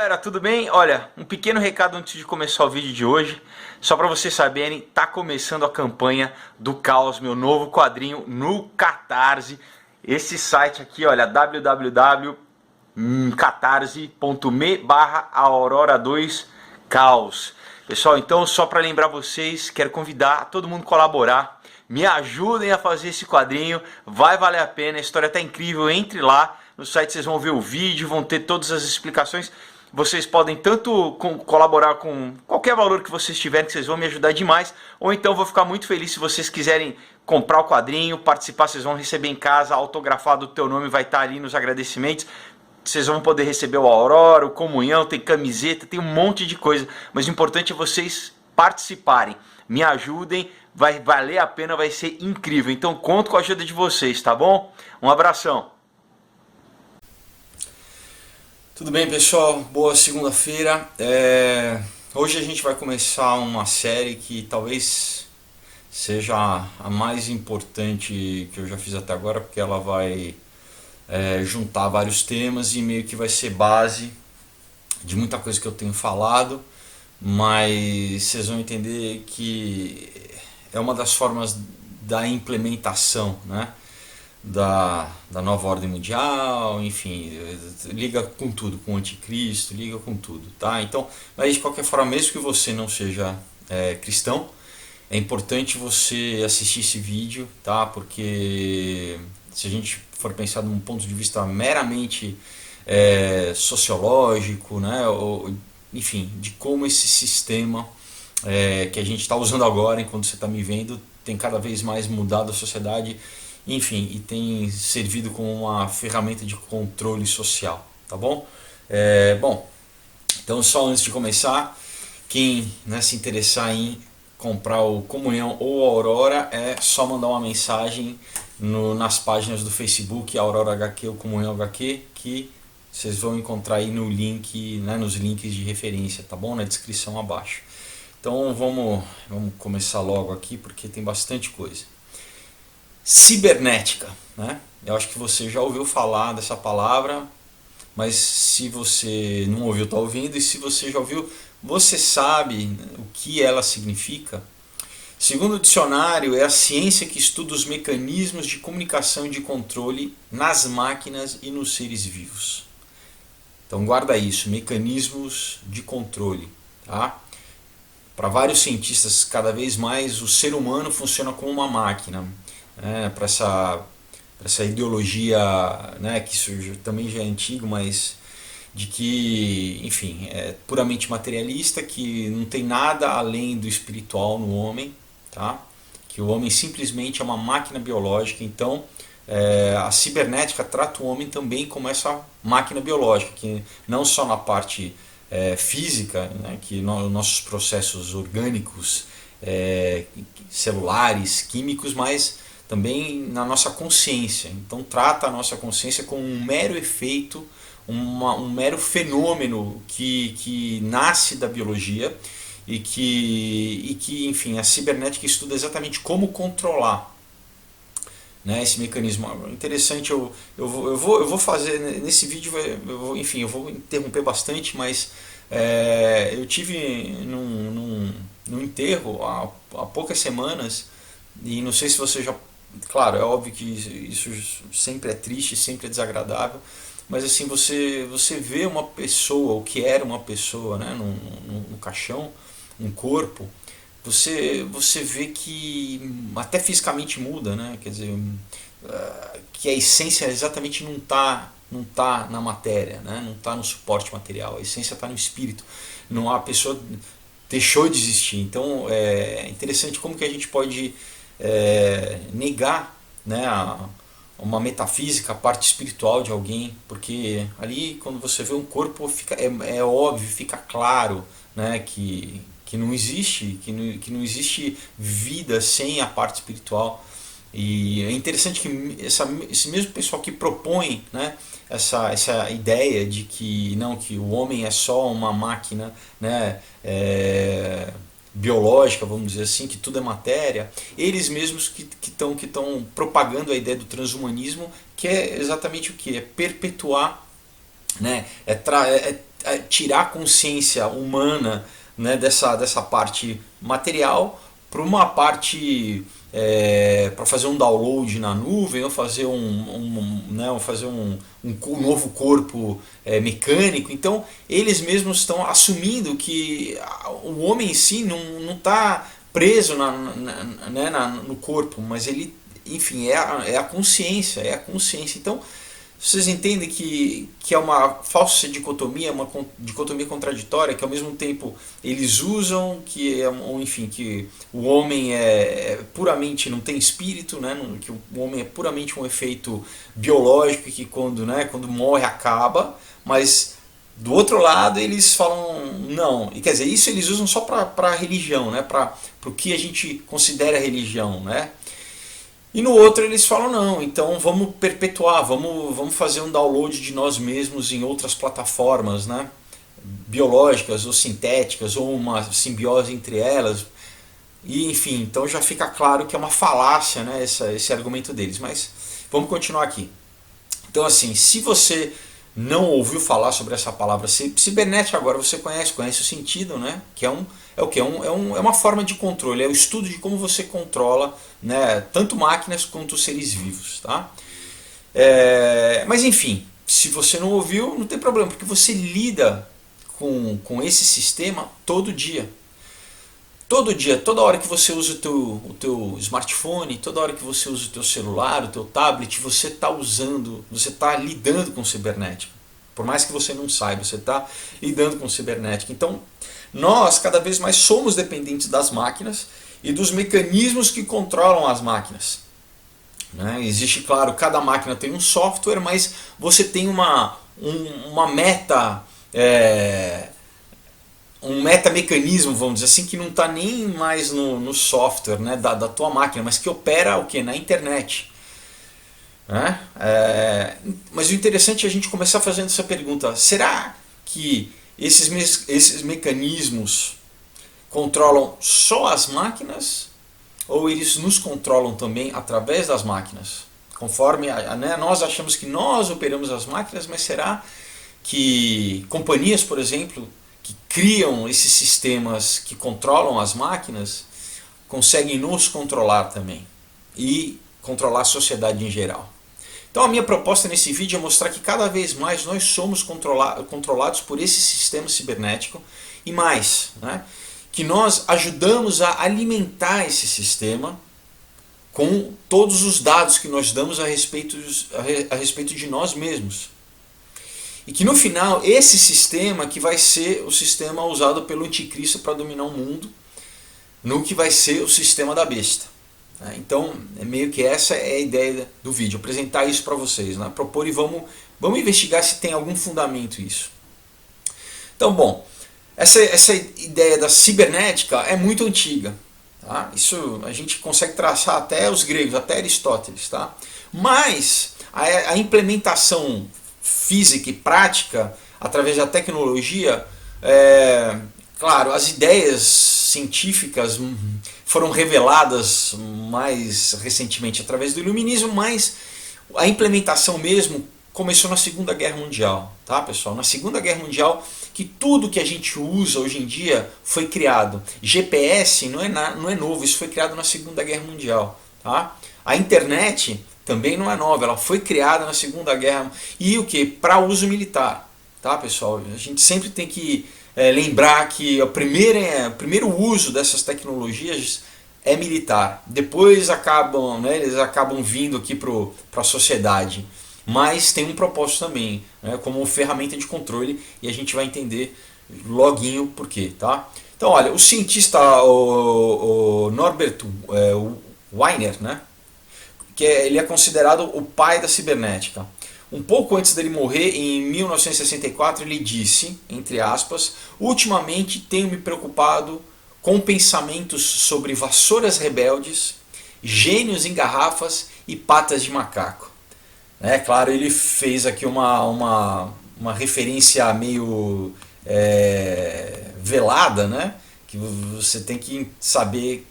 galera, tudo bem? Olha, um pequeno recado antes de começar o vídeo de hoje. Só para vocês saberem, tá começando a campanha do Caos, meu novo quadrinho no Catarse. Esse site aqui, olha, www.catarse.me/aurora2caos. Pessoal, então só para lembrar vocês, quero convidar todo mundo a colaborar. Me ajudem a fazer esse quadrinho, vai valer a pena, a história tá incrível, entre lá. No site vocês vão ver o vídeo, vão ter todas as explicações. Vocês podem tanto colaborar com qualquer valor que vocês tiverem, que vocês vão me ajudar demais. Ou então vou ficar muito feliz se vocês quiserem comprar o quadrinho, participar, vocês vão receber em casa, autografado, o teu nome vai estar ali nos agradecimentos. Vocês vão poder receber o Aurora, o Comunhão, tem camiseta, tem um monte de coisa. Mas o importante é vocês participarem. Me ajudem, vai valer a pena, vai ser incrível. Então conto com a ajuda de vocês, tá bom? Um abração. Tudo bem, pessoal? Boa segunda-feira. Hoje a gente vai começar uma série que talvez seja a mais importante que eu já fiz até agora, porque ela vai juntar vários temas e meio que vai ser base de muita coisa que eu tenho falado, mas vocês vão entender que é uma das formas da implementação, né? Da nova ordem mundial, enfim, liga com tudo, com o anticristo, liga com tudo, tá? Então, mas de qualquer forma, mesmo que você não seja cristão, é importante você assistir esse vídeo, tá? Porque se a gente for pensar de um ponto de vista meramente sociológico, né? Ou, enfim, de como esse sistema que a gente está usando agora, enquanto você está me vendo, tem cada vez mais mudado a sociedade. Enfim, e tem servido como uma ferramenta de controle social, tá bom? Bom, então só antes de começar, quem se interessar em comprar o Comunhão ou o Aurora, é só mandar uma mensagem nas páginas do Facebook, Aurora HQ ou Comunhão HQ, que vocês vão encontrar aí no link, nos links de referência, tá bom? Na descrição abaixo. Então vamos começar logo aqui, porque tem bastante coisa. Cibernética, né? Eu acho que você já ouviu falar dessa palavra, mas se você não ouviu, está ouvindo, e se você já ouviu, você sabe o que ela significa? Segundo o dicionário, é a ciência que estuda os mecanismos de comunicação e de controle nas máquinas e nos seres vivos. Então guarda isso, mecanismos de controle, tá? Para vários cientistas, cada vez mais o ser humano funciona como uma máquina. Para essa ideologia, que isso também já é antigo, mas de que, enfim, é puramente materialista, que não tem nada além do espiritual no homem, tá? Que o homem simplesmente é uma máquina biológica. Então a cibernética trata o homem também como essa máquina biológica, que não só na parte física, que nossos processos orgânicos, celulares, químicos, mas também na nossa consciência. Então trata a nossa consciência como um mero efeito, um mero fenômeno que nasce da biologia e que, enfim, a cibernética estuda exatamente como controlar, esse mecanismo. Interessante, eu vou fazer nesse vídeo, eu vou interromper bastante, mas eu tive num enterro há poucas semanas, e não sei se você já... Claro, é óbvio que isso sempre é triste, sempre é desagradável, mas assim, você vê uma pessoa, o que era uma pessoa, no caixão, um corpo, você vê que até fisicamente muda, quer dizer, que a essência exatamente não tá na matéria, não está no suporte material, a essência está no espírito, não, a pessoa deixou de existir. Então é interessante como que a gente pode negar uma metafísica, a parte espiritual de alguém, porque ali quando você vê um corpo é óbvio, fica claro, que não existe, que não existe vida sem a parte espiritual. E é interessante que esse mesmo pessoal que propõe essa ideia de que que o homem é só uma máquina biológica, vamos dizer assim, que tudo é matéria, eles mesmos que estão propagando a ideia do transhumanismo, que é exatamente o que? É perpetuar, tirar a consciência humana, né, dessa parte material para uma parte para fazer um download na nuvem ou fazer um novo corpo mecânico. Então eles mesmos estão assumindo que o homem em si não está preso no corpo, mas ele, enfim, é a consciência, é a consciência. Então vocês entendem que é uma falsa dicotomia, uma dicotomia contraditória, que ao mesmo tempo eles usam que o homem puramente não tem espírito, né? Que o homem é puramente um efeito biológico e que quando morre acaba, mas do outro lado eles falam não, e quer dizer, isso eles usam só para a religião, né? Para o que a gente considera religião, né? E no outro eles falam não, então vamos perpetuar, vamos fazer um download de nós mesmos em outras plataformas, né? Biológicas ou sintéticas, ou uma simbiose entre elas. E enfim, então já fica claro que é uma falácia, né, esse argumento deles. Mas vamos continuar aqui. Então assim, se você não ouviu falar sobre essa palavra cibernética, agora você conhece o sentido, né? Que é o que? É uma forma de controle, é o estudo de como você controla, né, tanto máquinas quanto seres vivos. Tá? Mas enfim, se você não ouviu, não tem problema, porque você lida com esse sistema todo dia. Todo dia, toda hora que você usa o teu smartphone, toda hora que você usa o teu celular, o teu tablet, você está lidando com cibernética. Por mais que você não saiba, você está lidando com cibernética. Então, nós cada vez mais somos dependentes das máquinas e dos mecanismos que controlam as máquinas. Né? Existe, claro, cada máquina tem um software, mas você tem uma meta... um metamecanismo, vamos dizer assim, que não está nem mais no software, né, da tua máquina, mas que opera o quê? Na internet. Né? Mas o interessante é a gente começar fazendo essa pergunta: será que esses mecanismos controlam só as máquinas ou eles nos controlam também através das máquinas? Conforme né, nós achamos que nós operamos as máquinas, mas será que companhias, por exemplo, que criam esses sistemas que controlam as máquinas, conseguem nos controlar também e controlar a sociedade em geral? Então a minha proposta nesse vídeo é mostrar que cada vez mais nós somos controlados por esse sistema cibernético e mais, né, que nós ajudamos a alimentar esse sistema com todos os dados que nós damos a respeito de nós mesmos. E que no final, esse sistema que vai ser o sistema usado pelo anticristo para dominar o mundo, no que vai ser o sistema da besta. Então, meio que essa é a ideia do vídeo, apresentar isso para vocês, né? Propor e vamos investigar se tem algum fundamento isso. Então, bom, essa ideia da cibernética é muito antiga. Tá? Isso a gente consegue traçar até os gregos, até Aristóteles. Tá? Mas a implementação física e prática através da tecnologia, claro, as ideias científicas foram reveladas mais recentemente através do iluminismo, mas a implementação mesmo começou na Segunda Guerra Mundial, tá, pessoal? Na Segunda Guerra Mundial, que tudo que a gente usa hoje em dia foi criado. GPS não é novo, isso foi criado na Segunda Guerra Mundial, tá? A internet também não é nova, ela foi criada na Segunda Guerra, e o que? Para uso militar, tá, pessoal? A gente sempre tem que lembrar que o primeiro uso dessas tecnologias é militar. Depois eles acabam vindo aqui para a sociedade, mas tem um propósito também, né, como ferramenta de controle, e a gente vai entender loguinho por quê, tá? Então, olha, o cientista o Norbert Wiener, né, ele é considerado o pai da cibernética. Um pouco antes dele morrer, em 1964, ele disse, entre aspas, ultimamente tenho me preocupado com pensamentos sobre vassouras rebeldes, gênios em garrafas e patas de macaco. Claro, ele fez aqui uma referência meio velada, né? Que você tem que saber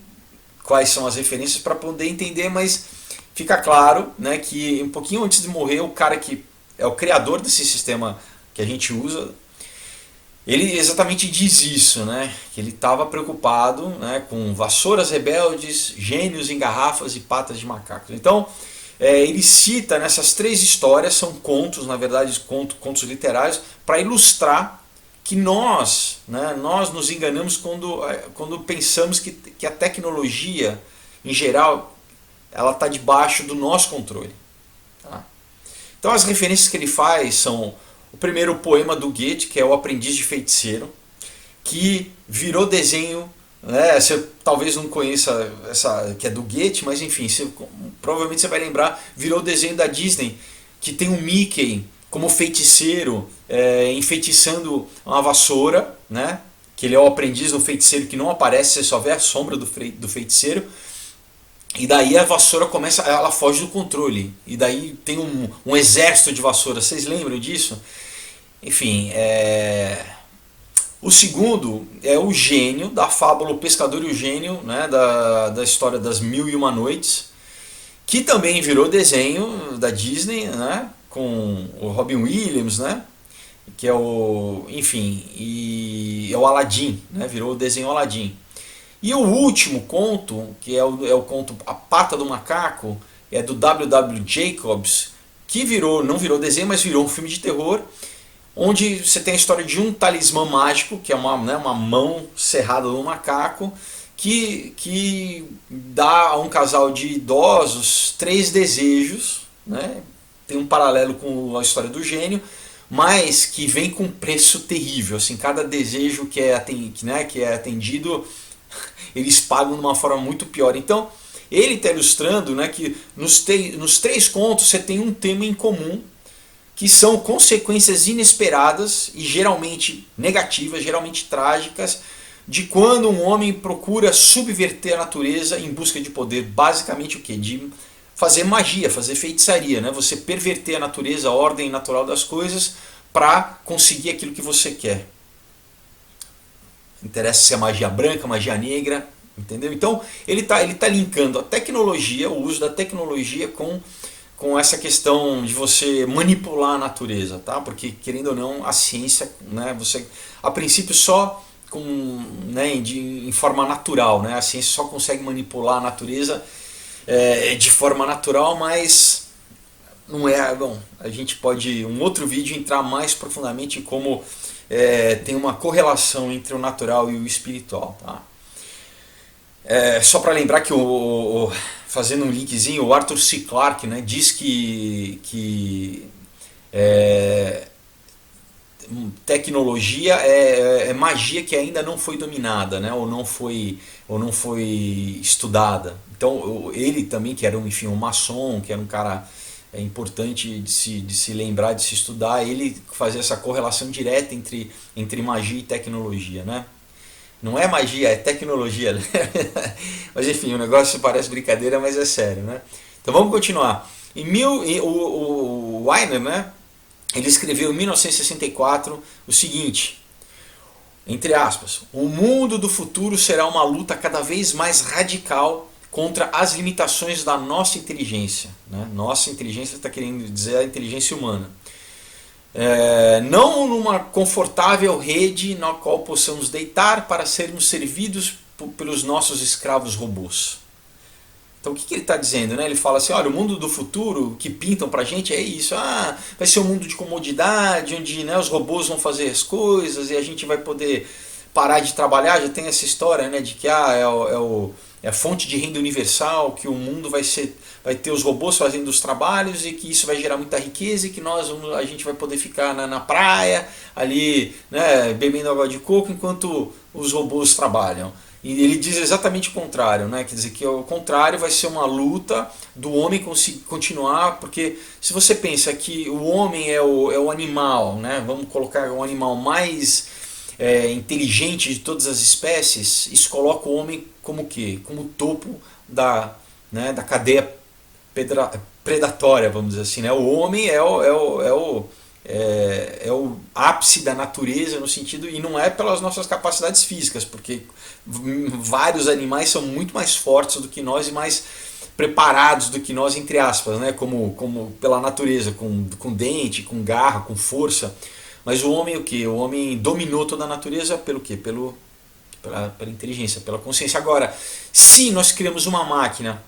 quais são as referências para poder entender, mas fica claro, né, que um pouquinho antes de morrer, o cara que é o criador desse sistema que a gente usa, Ele exatamente diz isso, né? Que ele estava preocupado, né, com vassouras rebeldes, gênios em garrafas e patas de macacos. Então, ele cita nessas três histórias, são contos, na verdade, contos literários, para ilustrar que nós, né, nós nos enganamos quando pensamos que a tecnologia, em geral, ela está debaixo do nosso controle. Tá? Então as referências que ele faz são o primeiro poema do Goethe, que é O Aprendiz de Feiticeiro, que virou desenho, né? Você talvez não conheça essa que é do Goethe, mas enfim, provavelmente você vai lembrar, virou desenho da Disney, que tem um Mickey como feiticeiro, enfeitiçando uma vassoura, né? Que ele é o aprendiz do feiticeiro que não aparece, você só vê a sombra do feiticeiro. E daí a vassoura começa, ela foge do controle. E daí tem um exército de vassouras. Vocês lembram disso? Enfim, o segundo é o gênio da fábula O Pescador e o Gênio, né, da história das Mil e Uma Noites, que também virou desenho da Disney, né, com o Robin Williams, né, que é o, enfim, e é o Aladdin, né, virou o desenho Aladdin. E o último conto, que é o conto A Pata do Macaco, é do W. W. Jacobs, que não virou desenho, mas virou um filme de terror, onde você tem a história de um talismã mágico, que é uma mão cerrada do macaco, que dá a um casal de idosos 3 desejos, né? Tem um paralelo com a história do gênio, mas que vem com um preço terrível. Assim, cada desejo que é atendido, eles pagam de uma forma muito pior. Então, ele está ilustrando, né, que nos 3 contos você tem um tema em comum, que são consequências inesperadas e geralmente negativas, geralmente trágicas, de quando um homem procura subverter a natureza em busca de poder. Basicamente o quê? De fazer magia, fazer feitiçaria, né? Você perverter a natureza, a ordem natural das coisas para conseguir aquilo que você quer. Interessa se é magia branca, magia negra, entendeu? Então ele tá linkando a tecnologia, o uso da tecnologia com essa questão de você manipular a natureza, tá? Porque querendo ou não, a ciência, né, você a princípio só em forma natural, né? A ciência só consegue manipular a natureza de forma natural, mas não é, bom, a gente pode um outro vídeo entrar mais profundamente em como tem uma correlação entre o natural e o espiritual, tá? Só para lembrar que fazendo um linkzinho, o Arthur C. Clarke, né, diz que tecnologia é magia que ainda não foi dominada, né, ou não foi estudada. Então ele também, que era um maçom, que era um cara importante de se lembrar, de se estudar, ele fazia essa correlação direta entre magia e tecnologia, né? Não é magia, é tecnologia. Mas enfim, o negócio parece brincadeira, mas é sério, né? Então vamos continuar. O Weiner, né, ele escreveu em 1964 o seguinte, entre aspas: o mundo do futuro será uma luta cada vez mais radical contra as limitações da nossa inteligência. Né? Nossa inteligência está querendo dizer a inteligência humana. Não numa confortável rede na qual possamos deitar para sermos servidos pelos nossos escravos robôs. Então o que ele está dizendo? Né? Ele fala assim, olha, o mundo do futuro que pintam para a gente é isso, vai ser um mundo de comodidade, onde, né, os robôs vão fazer as coisas e a gente vai poder parar de trabalhar. Já tem essa história, né, de que é a fonte de renda universal, que o mundo vai ter os robôs fazendo os trabalhos e que isso vai gerar muita riqueza e que a gente vai poder ficar na praia, ali, né, bebendo água de coco enquanto os robôs trabalham. E ele diz exatamente o contrário, né? Quer dizer que ao contrário vai ser uma luta do homem conseguir continuar, porque se você pensa que o homem é o animal, né? Vamos colocar o animal mais inteligente de todas as espécies, isso coloca o homem como o quê? Como o topo da cadeia predatória, vamos dizer assim. Né? O homem é o ápice da natureza no sentido, e não é pelas nossas capacidades físicas, porque vários animais são muito mais fortes do que nós e mais preparados do que nós, entre aspas, né? como pela natureza, com dente, com garra, com força. Mas o homem o quê? O homem dominou toda a natureza pelo quê? Pela inteligência, pela consciência. Agora, se nós criamos uma máquina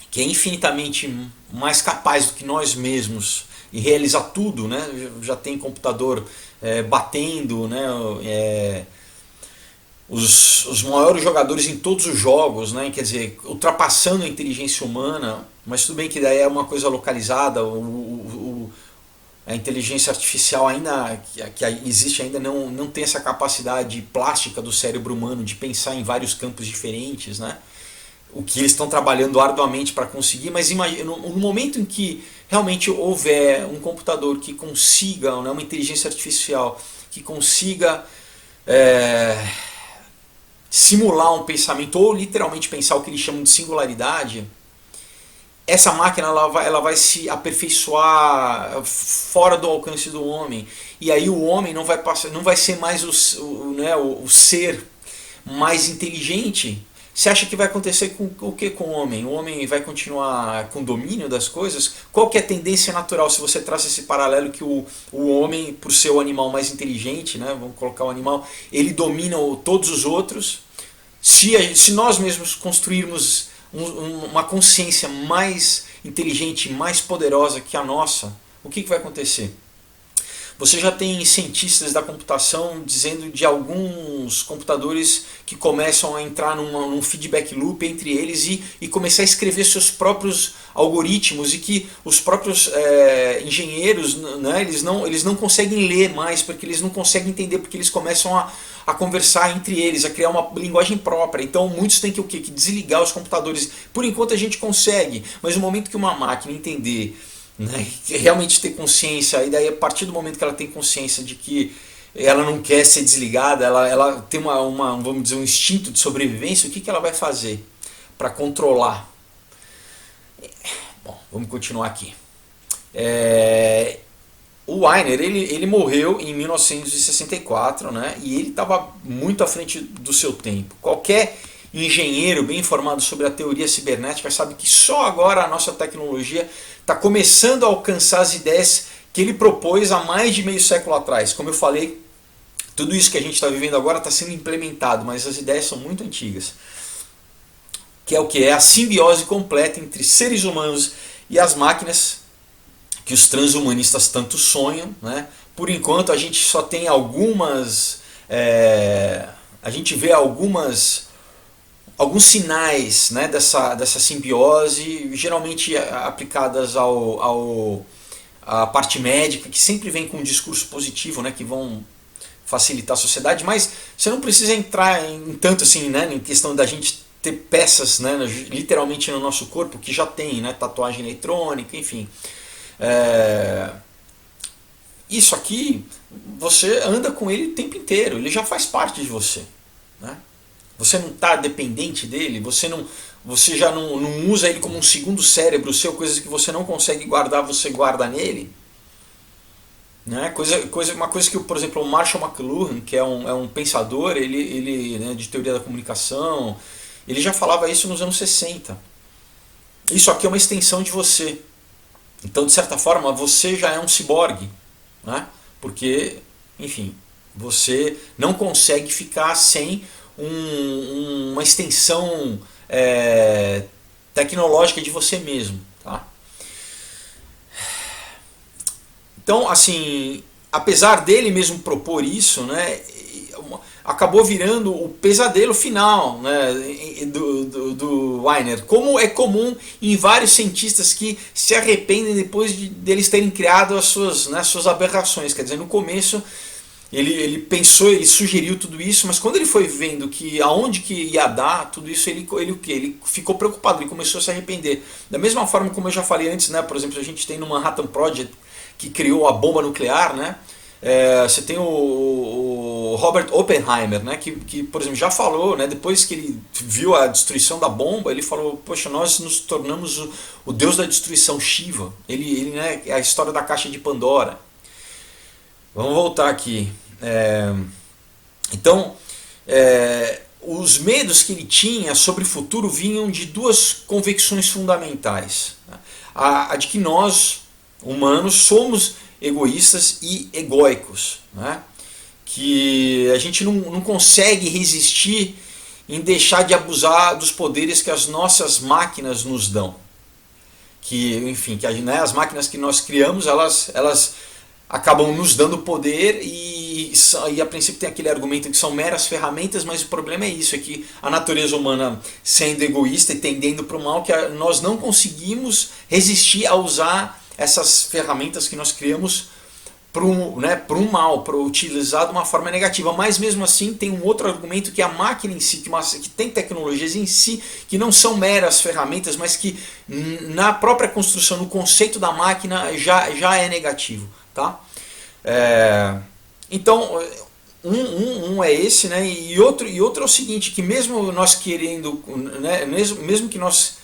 que é infinitamente mais capaz do que nós mesmos e realizar tudo, né? Já tem computador batendo, né? Os maiores jogadores em todos os jogos, né? Quer dizer, ultrapassando a inteligência humana, mas tudo bem que daí é uma coisa localizada, a inteligência artificial ainda que existe ainda não tem essa capacidade plástica do cérebro humano de pensar em vários campos diferentes, né? O que eles estão trabalhando arduamente para conseguir, mas imagina, no momento em que realmente houver um computador que consiga, né, uma inteligência artificial que consiga simular um pensamento ou literalmente pensar o que eles chamam de singularidade, essa máquina ela vai se aperfeiçoar fora do alcance do homem, e aí o homem não vai ser mais o ser mais inteligente. Você acha que vai acontecer com o que com o homem? O homem vai continuar com domínio das coisas? Qual que é a tendência natural, se você traça esse paralelo que o homem, por ser o animal mais inteligente, né, vamos colocar o animal, ele domina todos os outros. Se nós mesmos construirmos uma consciência mais inteligente, mais poderosa que a nossa, o que vai acontecer? Você já tem cientistas da computação dizendo de alguns computadores que começam a entrar num feedback loop entre eles e começar a escrever seus próprios algoritmos, e que os próprios engenheiros, né, eles não conseguem ler mais, porque eles não conseguem entender, porque eles começam a conversar entre eles, a criar uma linguagem própria. Então muitos têm que o quê? Que desligar os computadores. Por enquanto a gente consegue, mas no momento que uma máquina entender, né, realmente ter consciência, e daí a partir do momento que ela tem consciência de que ela não quer ser desligada, ela tem vamos dizer, um instinto de sobrevivência, o que ela vai fazer para controlar? Bom, vamos continuar aqui. O Weiner, ele morreu em 1964, né, e ele estava muito à frente do seu tempo. Qualquer engenheiro bem informado sobre a teoria cibernética sabe que só agora a nossa tecnologia está começando a alcançar as ideias que ele propôs há mais de meio século atrás. Como eu falei, tudo isso que a gente está vivendo agora está sendo implementado, mas as ideias são muito antigas. Que é o que? É a simbiose completa entre seres humanos e as máquinas, que os transhumanistas tanto sonham, né? Por enquanto a gente só tem alguns sinais, né, dessa simbiose, geralmente aplicadas à parte médica, que sempre vem com um discurso positivo, né, que vão facilitar a sociedade, mas você não precisa entrar em tanto assim, né, em questão da gente ter peças, né, literalmente no nosso corpo, que já tem, né, tatuagem eletrônica, enfim. Isso aqui, você anda com ele o tempo inteiro, ele já faz parte de você, né? Você não está dependente dele, você já não usa ele como um segundo cérebro seu, coisas que você não consegue guardar, você guarda nele. Né? Uma coisa que, por exemplo, o Marshall McLuhan, que é um pensador, ele né, de teoria da comunicação, ele já falava isso nos anos 60. Isso aqui é uma extensão de você. Então, de certa forma, você já é um ciborgue, né? Porque, enfim, você não consegue ficar sem uma extensão tecnológica de você mesmo, tá? Então, assim, apesar dele mesmo propor isso, né, acabou virando o pesadelo final, né, do Weiner, como é comum em vários cientistas que se arrependem depois deles terem criado as suas aberrações. Quer dizer, no começo ele pensou, ele sugeriu tudo isso, mas quando ele foi vendo que aonde que ia dar tudo isso, ele ficou preocupado, ele começou a se arrepender. Da mesma forma como eu já falei antes, né, por exemplo, a gente tem no Manhattan Project, que criou a bomba nuclear, né? Você tem o Robert Oppenheimer, né, que, por exemplo, já falou, né, depois que ele viu a destruição da bomba, ele falou, poxa, nós nos tornamos o deus da destruição, Shiva. Ele né, é a história da caixa de Pandora. Vamos voltar aqui. Então, os medos que ele tinha sobre o futuro vinham de duas convicções fundamentais. A de que nós, humanos, somos egoístas e egóicos, né? Que a gente não consegue resistir em deixar de abusar dos poderes que as nossas máquinas nos dão. Que, enfim, que né, as máquinas que nós criamos, elas acabam nos dando poder e a princípio tem aquele argumento que são meras ferramentas, mas o problema é isso, é que a natureza humana, sendo egoísta e tendendo para o mal, que nós não conseguimos resistir a usar essas ferramentas que nós criamos para um mal, para utilizar de uma forma negativa. Mas mesmo assim tem um outro argumento, que a máquina em si, que tem tecnologias em si que não são meras ferramentas, mas que na própria construção, no conceito da máquina já é negativo. Tá? Então, um é esse, né? E outro é o seguinte, que mesmo nós querendo, né? mesmo que nós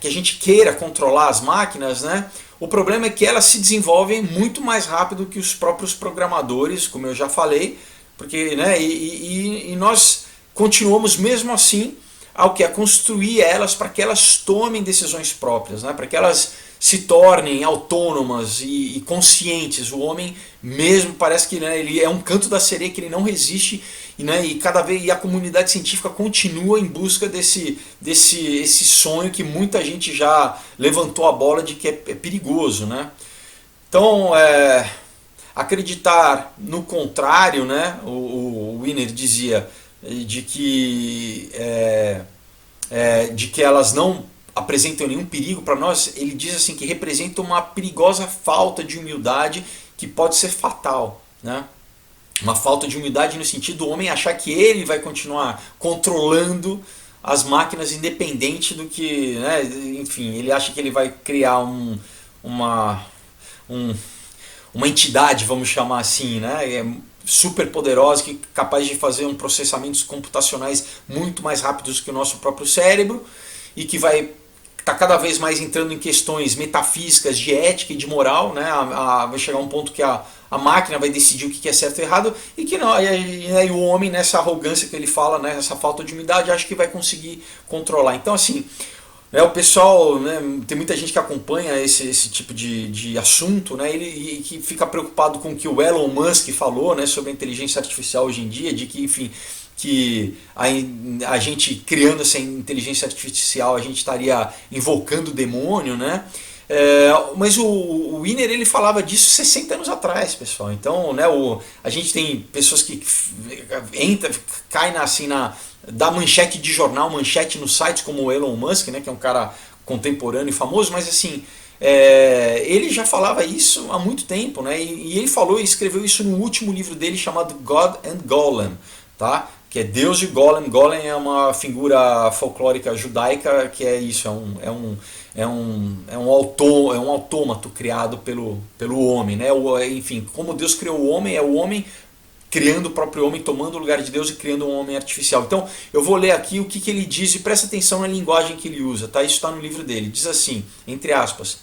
que a gente queira controlar as máquinas, né? O problema é que elas se desenvolvem muito mais rápido que os próprios programadores, como eu já falei, porque, né? E nós continuamos mesmo assim a construir elas para que elas tomem decisões próprias, né? Para que elas se tornem autônomas e conscientes. O homem mesmo parece que, né, ele é um canto da sereia que ele não resiste, né, e cada vez a comunidade científica continua em busca esse sonho que muita gente já levantou a bola de que é perigoso, né? Então, acreditar no contrário, né, o Wiener dizia de que elas não apresentam nenhum perigo para nós. Ele diz assim que representa uma perigosa falta de humildade que pode ser fatal, né? Uma falta de humildade no sentido do homem achar que ele vai continuar controlando as máquinas independente do que, né? Enfim, ele acha que ele vai criar uma entidade, vamos chamar assim, né? Super poderosa, que é capaz de fazer processamentos computacionais muito mais rápidos que o nosso próprio cérebro, e que vai estar cada vez mais entrando em questões metafísicas de ética e de moral, né? Vai chegar um ponto que a máquina vai decidir o que é certo e errado, e que não, e o homem, nessa arrogância que ele fala, né, essa falta de humildade, acha que vai conseguir controlar. Então, assim, o pessoal, né, tem muita gente que acompanha esse tipo de assunto, né, e que fica preocupado com o que o Elon Musk falou, né, sobre a inteligência artificial hoje em dia, de que, enfim, que a gente criando essa inteligência artificial, a gente estaria invocando o demônio, né? Mas o Wiener, ele falava disso 60 anos atrás, pessoal. Então, né, a gente tem pessoas que caem assim da manchete de jornal, manchete nos sites, como o Elon Musk, né, que é um cara contemporâneo e famoso, mas assim, ele já falava isso há muito tempo, né? E ele falou e escreveu isso no último livro dele, chamado God and Golem, tá? Que é Deus e Golem. Golem é uma figura folclórica judaica que é isso, é um autômato criado pelo homem, né? Enfim, como Deus criou o homem, é o homem criando o próprio homem, tomando o lugar de Deus e criando um homem artificial. Então, eu vou ler aqui o que ele diz e presta atenção na linguagem que ele usa, tá? Isso está no livro dele. Diz assim, entre aspas: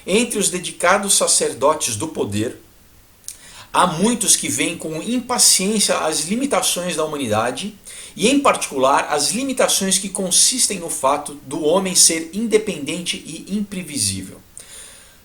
entre os dedicados sacerdotes do poder, há muitos que veem com impaciência as limitações da humanidade, e em particular as limitações que consistem no fato do homem ser independente e imprevisível.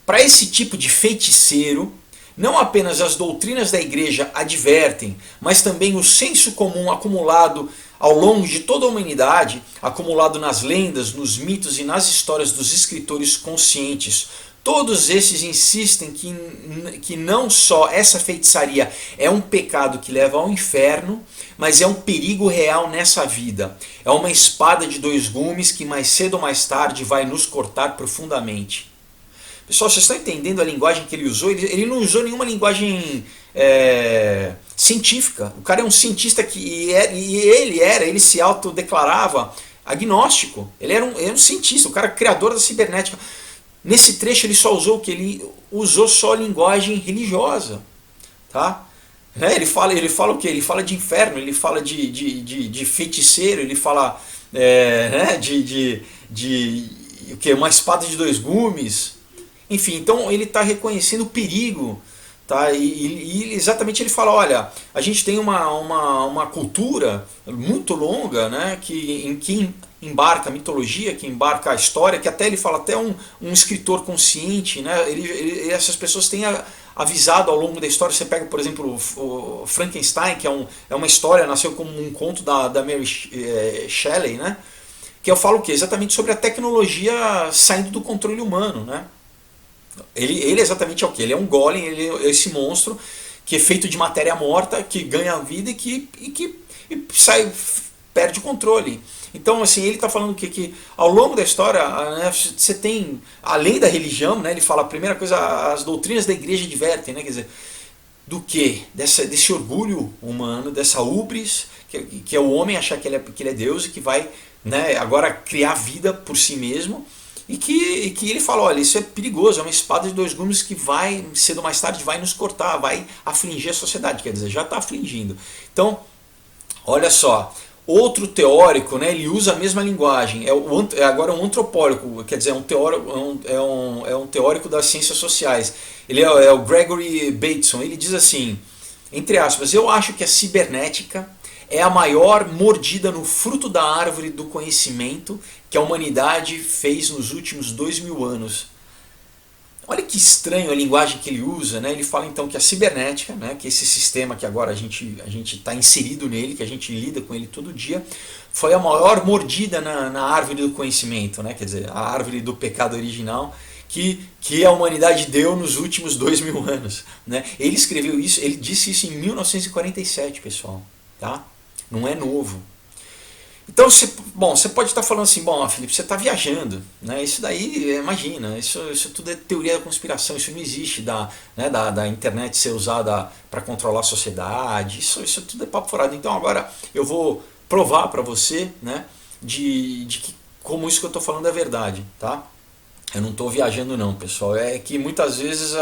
Para esse tipo de feiticeiro, não apenas as doutrinas da igreja advertem, mas também o senso comum acumulado ao longo de toda a humanidade, acumulado nas lendas, nos mitos e nas histórias dos escritores conscientes. Todos esses insistem que não só essa feitiçaria é um pecado que leva ao inferno, mas é um perigo real nessa vida. É uma espada de dois gumes que mais cedo ou mais tarde vai nos cortar profundamente. Pessoal, vocês estão entendendo a linguagem que ele usou? Ele não usou nenhuma linguagem científica. O cara é um cientista ele se autodeclarava agnóstico. Ele era um cientista, o cara criador da cibernética. Nesse trecho ele só usou o que? Ele usou só linguagem religiosa. Tá? Ele fala o que? Ele fala de inferno, ele fala de feiticeiro, ele fala o que? Uma espada de dois gumes. Enfim, então ele está reconhecendo o perigo. Tá? E exatamente ele fala, olha, a gente tem uma cultura muito longa, né, em que embarca a mitologia, que embarca a história, que até ele fala, até um escritor consciente, né? Essas pessoas têm avisado ao longo da história. Você pega, por exemplo, o Frankenstein, que é uma história, nasceu como um conto da Mary Shelley, né? Que eu falo o quê? Exatamente sobre a tecnologia saindo do controle humano, né? Ele exatamente é o quê? Ele é um golem, ele é esse monstro que é feito de matéria morta, que ganha vida e sai, perde o controle. Então, assim, ele está falando que ao longo da história, né, você tem, além da religião, né, ele fala, a primeira coisa, as doutrinas da igreja advertem, né, quer dizer, do que? Desse orgulho humano, dessa ubris, que é o homem achar que ele é Deus e que vai, né, agora criar vida por si mesmo. E que ele fala, olha, isso é perigoso, é uma espada de dois gumes que vai, cedo ou mais tarde, vai nos cortar, vai afligir a sociedade, quer dizer, já está afligindo. Então, olha só, outro teórico, né, ele usa a mesma linguagem, agora um antropólogo, quer dizer, é um teórico das ciências sociais, ele é o Gregory Bateson, ele diz assim, entre aspas, eu acho que a cibernética é a maior mordida no fruto da árvore do conhecimento que a humanidade fez nos últimos 2000 anos. Olha que estranho a linguagem que ele usa, né? Ele fala então que a cibernética, né, que esse sistema que agora a gente está inserido nele, que a gente lida com ele todo dia, foi a maior mordida na árvore do conhecimento, né? Quer dizer, a árvore do pecado original que a humanidade deu nos últimos 2000 anos. Né? Ele escreveu isso, ele disse isso em 1947, pessoal. Tá? Não é novo. Então, você pode estar falando assim, bom, Felipe, você está viajando, né? Isso daí, imagina, isso tudo é teoria da conspiração, isso não existe da internet ser usada para controlar a sociedade, isso tudo é papo furado. Então agora eu vou provar para você, né, de que como isso que eu estou falando é verdade, tá? Eu não estou viajando não, pessoal, é que muitas vezes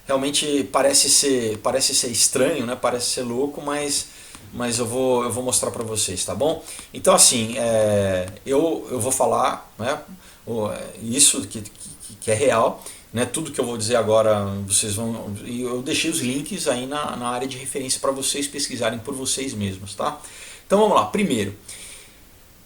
realmente parece ser estranho, né? Parece ser louco, mas eu vou mostrar para vocês, tá bom? Então assim, eu vou falar, né, isso que é real, né, tudo que eu vou dizer agora vocês vão, eu deixei os links aí na área de referência para vocês pesquisarem por vocês mesmos, tá? Então vamos lá, primeiro,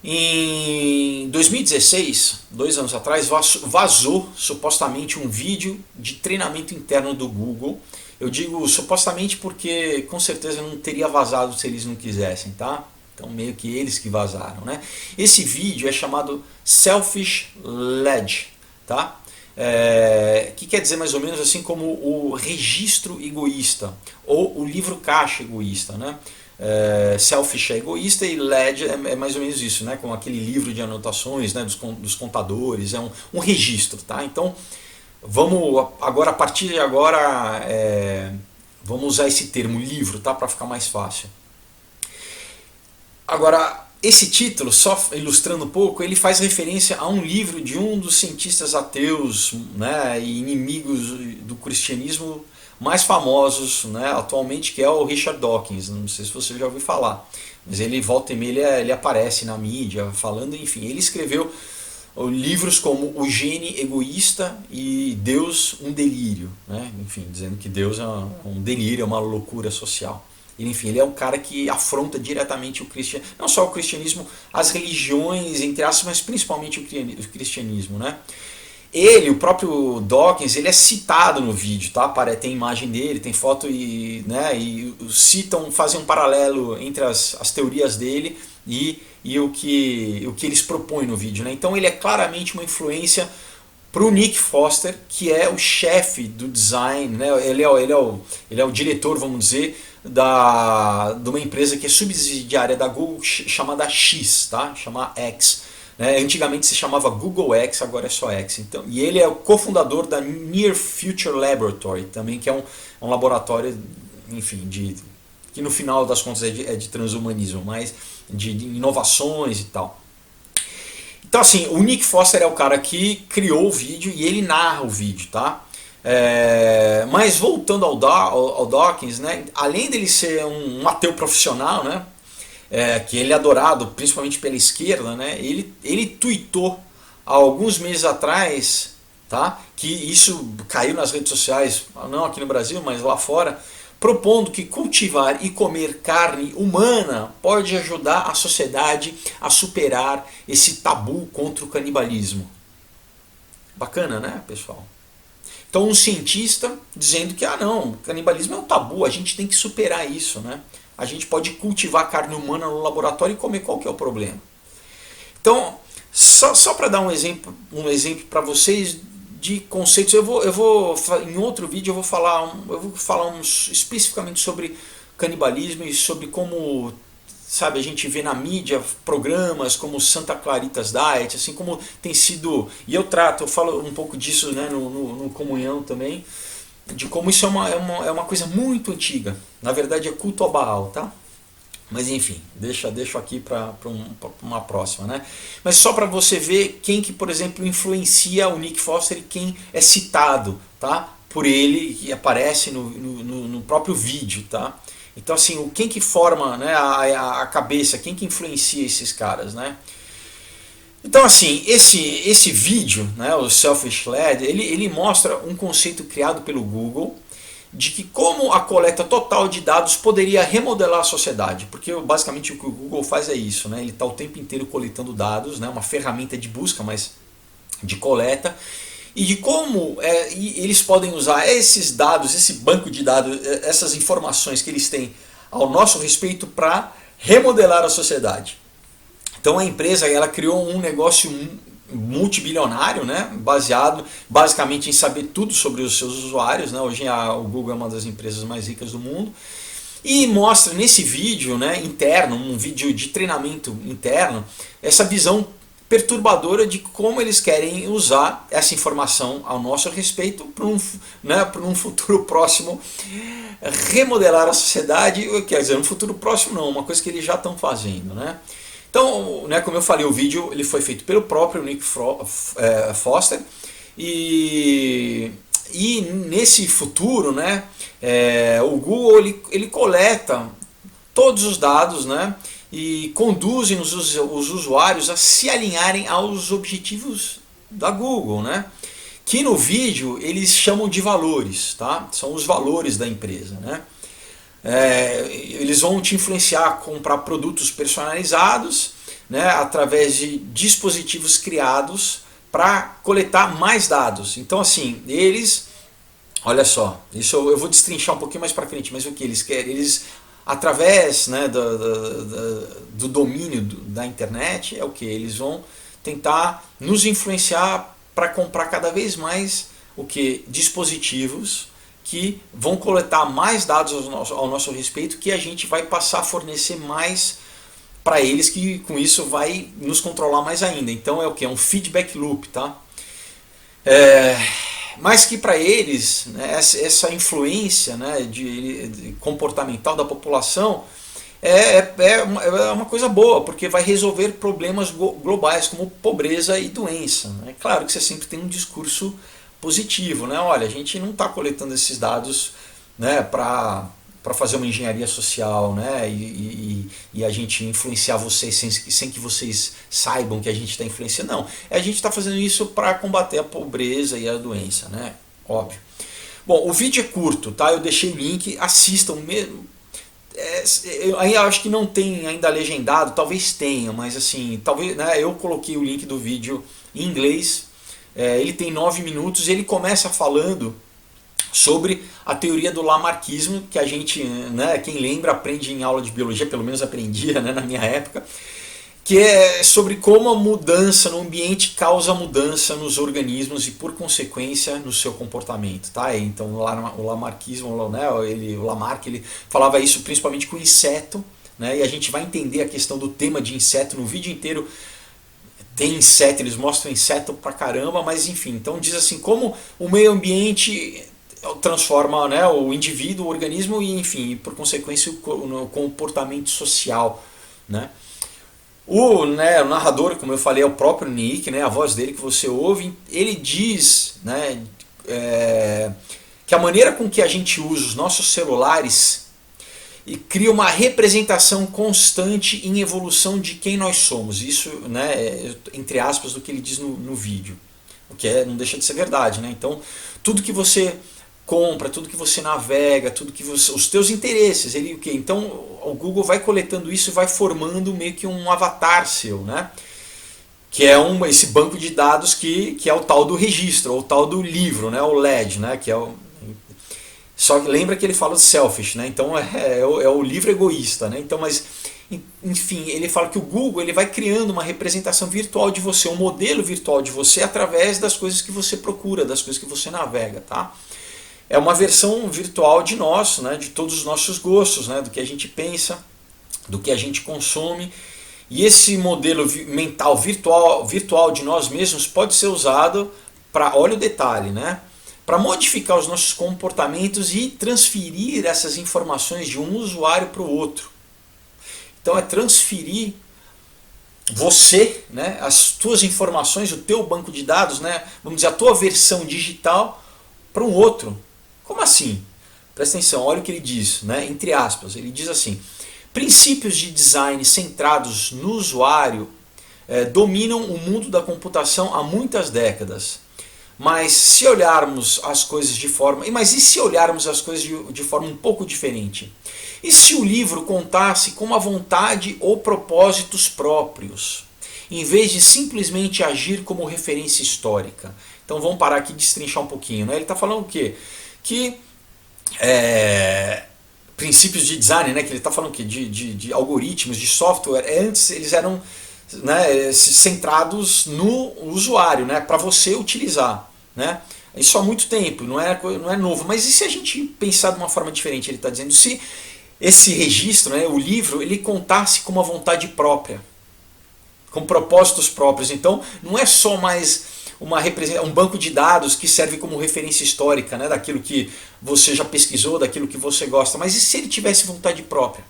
em 2016, 2 anos atrás, vazou supostamente um vídeo de treinamento interno do Google. Eu digo supostamente porque com certeza não teria vazado se eles não quisessem, tá? Então meio que eles que vazaram, né? Esse vídeo é chamado Selfish Ledge, tá? Que quer dizer mais ou menos assim como o registro egoísta ou o livro caixa egoísta, né? Selfish é egoísta e Ledge é mais ou menos isso, né? Com aquele livro de anotações, né? dos contadores, é um registro, tá? Então vamos agora, a partir de agora, vamos usar esse termo livro, tá? Para ficar mais fácil. Agora, esse título, só ilustrando um pouco, ele faz referência a um livro de um dos cientistas ateus, né, e inimigos do cristianismo mais famosos, né, atualmente, que é o Richard Dawkins. Não sei se você já ouviu falar, mas ele volta e meia ele aparece na mídia falando, enfim, ele escreveu livros como O Gene Egoísta e Deus, um Delírio, né? Enfim, dizendo que Deus é um delírio, é uma loucura social. Enfim, ele é um cara que afronta diretamente o cristianismo, não só o cristianismo, as religiões, entre aspas, mas principalmente o cristianismo, né? Ele, o próprio Dawkins, ele é citado no vídeo, tá? Tem imagem dele, tem foto né, e citam, fazem um paralelo entre as teorias dele e o que eles propõem no vídeo, né? Então ele é claramente uma influência para o Nick Foster, que é o chefe do design, né? Ele é o diretor, vamos dizer, de uma empresa que é subsidiária da Google, chamada X, tá? Chama X. Antigamente se chamava Google X, agora é só X. Então, e ele é o cofundador da Near Future Laboratory, também, que é um laboratório, enfim, que no final das contas é de transhumanismo, mas de inovações e tal. Então assim, o Nick Foster é o cara que criou o vídeo e ele narra o vídeo, tá? Mas voltando ao Dawkins, né, além dele ser um ateu profissional, né, que ele é adorado principalmente pela esquerda, né, ele tweetou há alguns meses atrás, tá, que isso caiu nas redes sociais, não aqui no Brasil, mas lá fora, propondo que cultivar e comer carne humana pode ajudar a sociedade a superar esse tabu contra o canibalismo. Bacana, né, pessoal? Então um cientista dizendo que não, o canibalismo é um tabu, a gente tem que superar isso, né? A gente pode cultivar carne humana no laboratório e comer, qual que é o problema? Então, só para dar um exemplo para vocês de conceitos, eu vou em outro vídeo eu vou falar especificamente sobre canibalismo e sobre como, sabe, a gente vê na mídia programas como Santa Clarita's Diet, assim como tem sido, e eu falo um pouco disso, né, no Comunhão também, de como isso é uma coisa muito antiga. Na verdade é culto ao Baal, tá? Mas enfim, deixo aqui para uma próxima, né? Mas só para você ver quem que, por exemplo, influencia o Nick Foster e quem é citado, tá? Por ele, que aparece no próprio vídeo, tá? Então assim, quem que forma, né, a cabeça, quem que influencia esses caras, né? Então assim, esse vídeo, né, o Selfish Led, ele mostra um conceito criado pelo Google de que como a coleta total de dados poderia remodelar a sociedade, porque basicamente o que o Google faz é isso, né? Ele está o tempo inteiro coletando dados, né? Uma ferramenta de busca, mas de coleta, e de como eles podem usar esses dados, esse banco de dados, essas informações que eles têm ao nosso respeito para remodelar a sociedade. Então a empresa ela criou um negócio multibilionário, né, baseado basicamente em saber tudo sobre os seus usuários, né? Hoje o Google é uma das empresas mais ricas do mundo, e mostra nesse vídeo, né, interno, um vídeo de treinamento interno, essa visão perturbadora de como eles querem usar essa informação ao nosso respeito para um futuro próximo remodelar a sociedade. Quer dizer, um futuro próximo não, uma coisa que eles já estão fazendo, né? Então, né, como eu falei, o vídeo ele foi feito pelo próprio Nick Foster, e nesse futuro, né, o Google ele coleta todos os dados, né, e conduzem os usuários a se alinharem aos objetivos da Google, né, que no vídeo eles chamam de valores, tá? São os valores da empresa, né? Eles vão te influenciar a comprar produtos personalizados, né, através de dispositivos criados para coletar mais dados. Então assim, olha só, isso eu vou destrinchar um pouquinho mais para frente, mas o que eles querem? Eles, através, né, do domínio da internet, é o que? Eles vão tentar nos influenciar para comprar cada vez mais dispositivos que vão coletar mais dados ao nosso respeito, que a gente vai passar a fornecer mais para eles, que com isso vai nos controlar mais ainda. Então é o que? É um feedback loop, tá? Mas que para eles, né, essa influência, né, de comportamental da população é uma coisa boa, porque vai resolver problemas globais como pobreza e doença. É claro que você sempre tem um discurso positivo, né? Olha, a gente não está coletando esses dados, né, para fazer uma engenharia social, né, e a gente influenciar vocês sem que vocês saibam que a gente está influenciando. Não, a gente está fazendo isso para combater a pobreza e a doença, né? Óbvio. Bom, o vídeo é curto, tá? Eu deixei o link, assistam mesmo. Eu acho que não tem ainda legendado, talvez tenha, mas assim, talvez, né, eu coloquei o link do vídeo em inglês. Ele tem 9 minutos, ele começa falando sobre a teoria do lamarckismo, que a gente, né, quem lembra, aprende em aula de biologia, pelo menos aprendia, né, na minha época, que é sobre como a mudança no ambiente causa mudança nos organismos e, por consequência, no seu comportamento. Tá? Então o lamarckismo, né, o Lamarck, ele falava isso principalmente com o inseto, né, e a gente vai entender a questão do tema de inseto no vídeo inteiro. Tem inseto, eles mostram inseto pra caramba, mas enfim, então diz assim, como o meio ambiente transforma, né, o indivíduo, o organismo e, enfim, por consequência, o comportamento social, né. O narrador, como eu falei, é o próprio Nick, né, a voz dele que você ouve, ele diz, né, que a maneira com que a gente usa os nossos celulares e cria uma representação constante em evolução de quem nós somos. Isso, né, entre aspas, do que ele diz no vídeo. O que não deixa de ser verdade. Né? Então, tudo que você compra, tudo que você navega, tudo que você, os teus interesses. Ele, okay, então o Google vai coletando isso e vai formando meio que um avatar seu, né? Que é esse banco de dados que é o tal do registro, ou o tal do livro, né? O LED, né? Que é o, só que lembra que ele fala de selfish, né? Então é o livro egoísta, né? Então, mas enfim, ele fala que o Google ele vai criando uma representação virtual de você, um modelo virtual de você através das coisas que você procura, das coisas que você navega, tá? É uma versão virtual de nós, né? De todos os nossos gostos, né? Do que a gente pensa, do que a gente consome. E esse modelo mental virtual de nós mesmos pode ser usado para, olha o detalhe, né? Para modificar os nossos comportamentos e transferir essas informações de um usuário para o outro. Então é transferir você, né, as tuas informações, o teu banco de dados, né, vamos dizer, a tua versão digital para um outro. Como assim? Presta atenção, olha o que ele diz, né, entre aspas, ele diz assim: princípios de design centrados no usuário dominam o mundo da computação há muitas décadas. Mas se olharmos as coisas de forma... Mas e se olharmos as coisas de forma um pouco diferente? E se o livro contasse com uma vontade ou propósitos próprios, em vez de simplesmente agir como referência histórica? Então vamos parar aqui e destrinchar um pouquinho, né? Ele está falando o quê? Que princípios de design, né? Que ele está falando que de algoritmos, de software, antes eles eram, né, centrados no usuário, né, para você utilizar, né? Isso há muito tempo, não é novo. Mas e se a gente pensar de uma forma diferente? Ele está dizendo, se esse registro, né, o livro, ele contasse com uma vontade própria, com propósitos próprios. Então não é só mais um banco de dados que serve como referência histórica, né, daquilo que você já pesquisou, daquilo que você gosta, mas e se ele tivesse vontade própria,